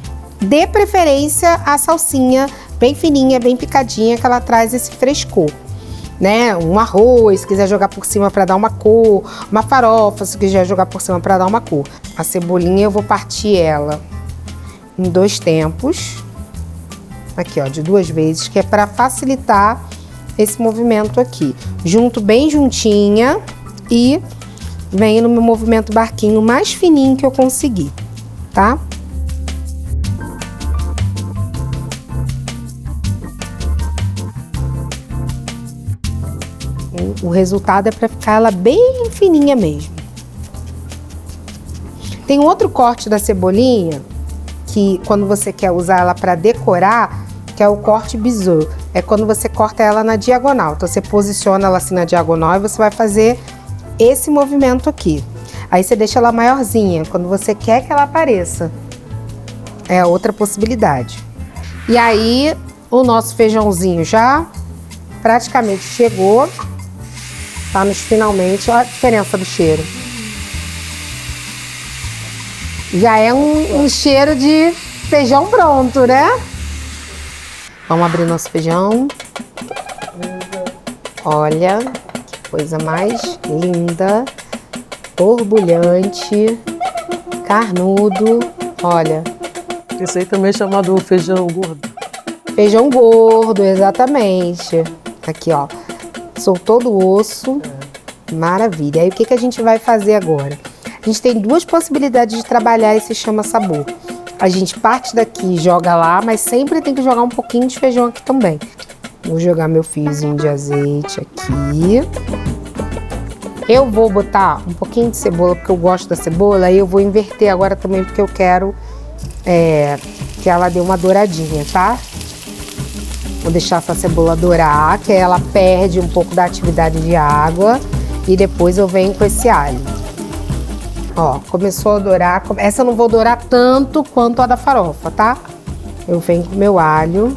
dê preferência à salsinha bem fininha, bem picadinha, que ela traz esse frescor, né? Um arroz, se quiser jogar por cima para dar uma cor, uma farofa, se quiser jogar por cima para dar uma cor. A cebolinha eu vou partir ela em 2 tempos, aqui ó, de 2 vezes, que é para facilitar esse movimento aqui. Junto bem juntinha e venho no meu movimento barquinho mais fininho que eu conseguir, tá? O resultado é para ficar ela bem fininha mesmo. Tem outro corte da cebolinha que quando você quer usar ela para decorar, que é o corte biseau. É quando você corta ela na diagonal. Então você posiciona ela assim na diagonal e você vai fazer esse movimento aqui. Aí você deixa ela maiorzinha, quando você quer que ela apareça. É a outra possibilidade. E aí o nosso feijãozinho já praticamente chegou. Tá nos finalmente, olha a diferença do cheiro. Já é um cheiro de feijão pronto, né? Vamos abrir nosso feijão. Olha, que coisa mais linda, borbulhante, carnudo. Olha. Esse aí também é chamado feijão gordo. Feijão gordo, exatamente. Aqui, ó. Soltou do osso. Maravilha. Aí o que a gente vai fazer agora? A gente tem 2 possibilidades de trabalhar esse chama-sabor. A gente parte daqui e joga lá, mas sempre tem que jogar um pouquinho de feijão aqui também. Vou jogar meu fiozinho de azeite aqui. Eu vou botar um pouquinho de cebola, porque eu gosto da cebola. Aí eu vou inverter agora também, porque eu quero que ela dê uma douradinha, tá? Vou deixar essa cebola dourar, que aí ela perde um pouco da atividade de água. E depois eu venho com esse alho. Ó, começou a dourar. Essa eu não vou dourar tanto quanto a da farofa, tá? Eu venho com meu alho.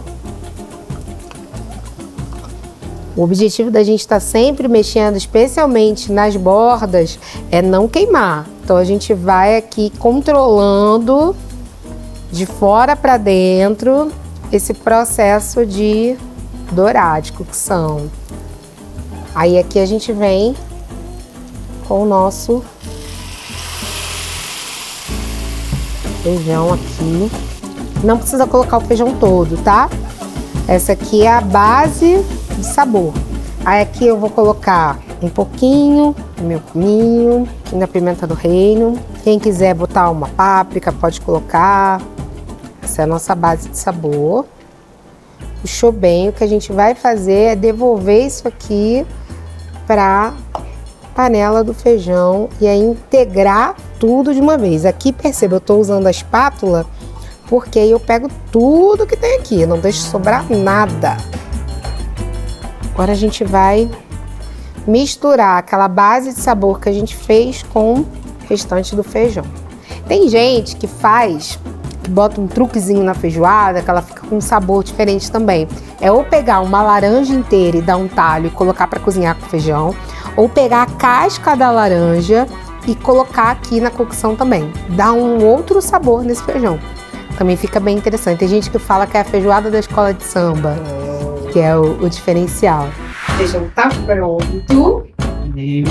O objetivo da gente estar sempre mexendo, especialmente nas bordas, é não queimar. Então a gente vai aqui controlando de fora para dentro esse processo de dourar, de cocção. Aí aqui a gente vem com o nosso feijão aqui. Não precisa colocar o feijão todo, tá? Essa aqui é a base de sabor. Aí aqui eu vou colocar um pouquinho do meu cominho, um pouquinho da pimenta do reino. Quem quiser botar uma páprica pode colocar. Essa é a nossa base de sabor. Puxou bem, o que a gente vai fazer é devolver isso aqui para panela do feijão e aí integrar tudo de uma vez. Aqui perceba, eu estou usando a espátula porque aí eu pego tudo que tem aqui, não deixo sobrar nada. Agora a gente vai misturar aquela base de sabor que a gente fez com o restante do feijão. Tem gente que faz, que bota um truquezinho na feijoada, que ela fica com um sabor diferente também. É ou pegar uma laranja inteira e dar um talho e colocar para cozinhar com feijão, ou pegar a casca da laranja e colocar aqui na cocção também. Dá um outro sabor nesse feijão. Também fica bem interessante. Tem gente que fala que é a feijoada da escola de samba, que é o diferencial. O feijão tá pronto. E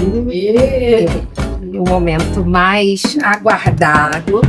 o momento mais aguardado.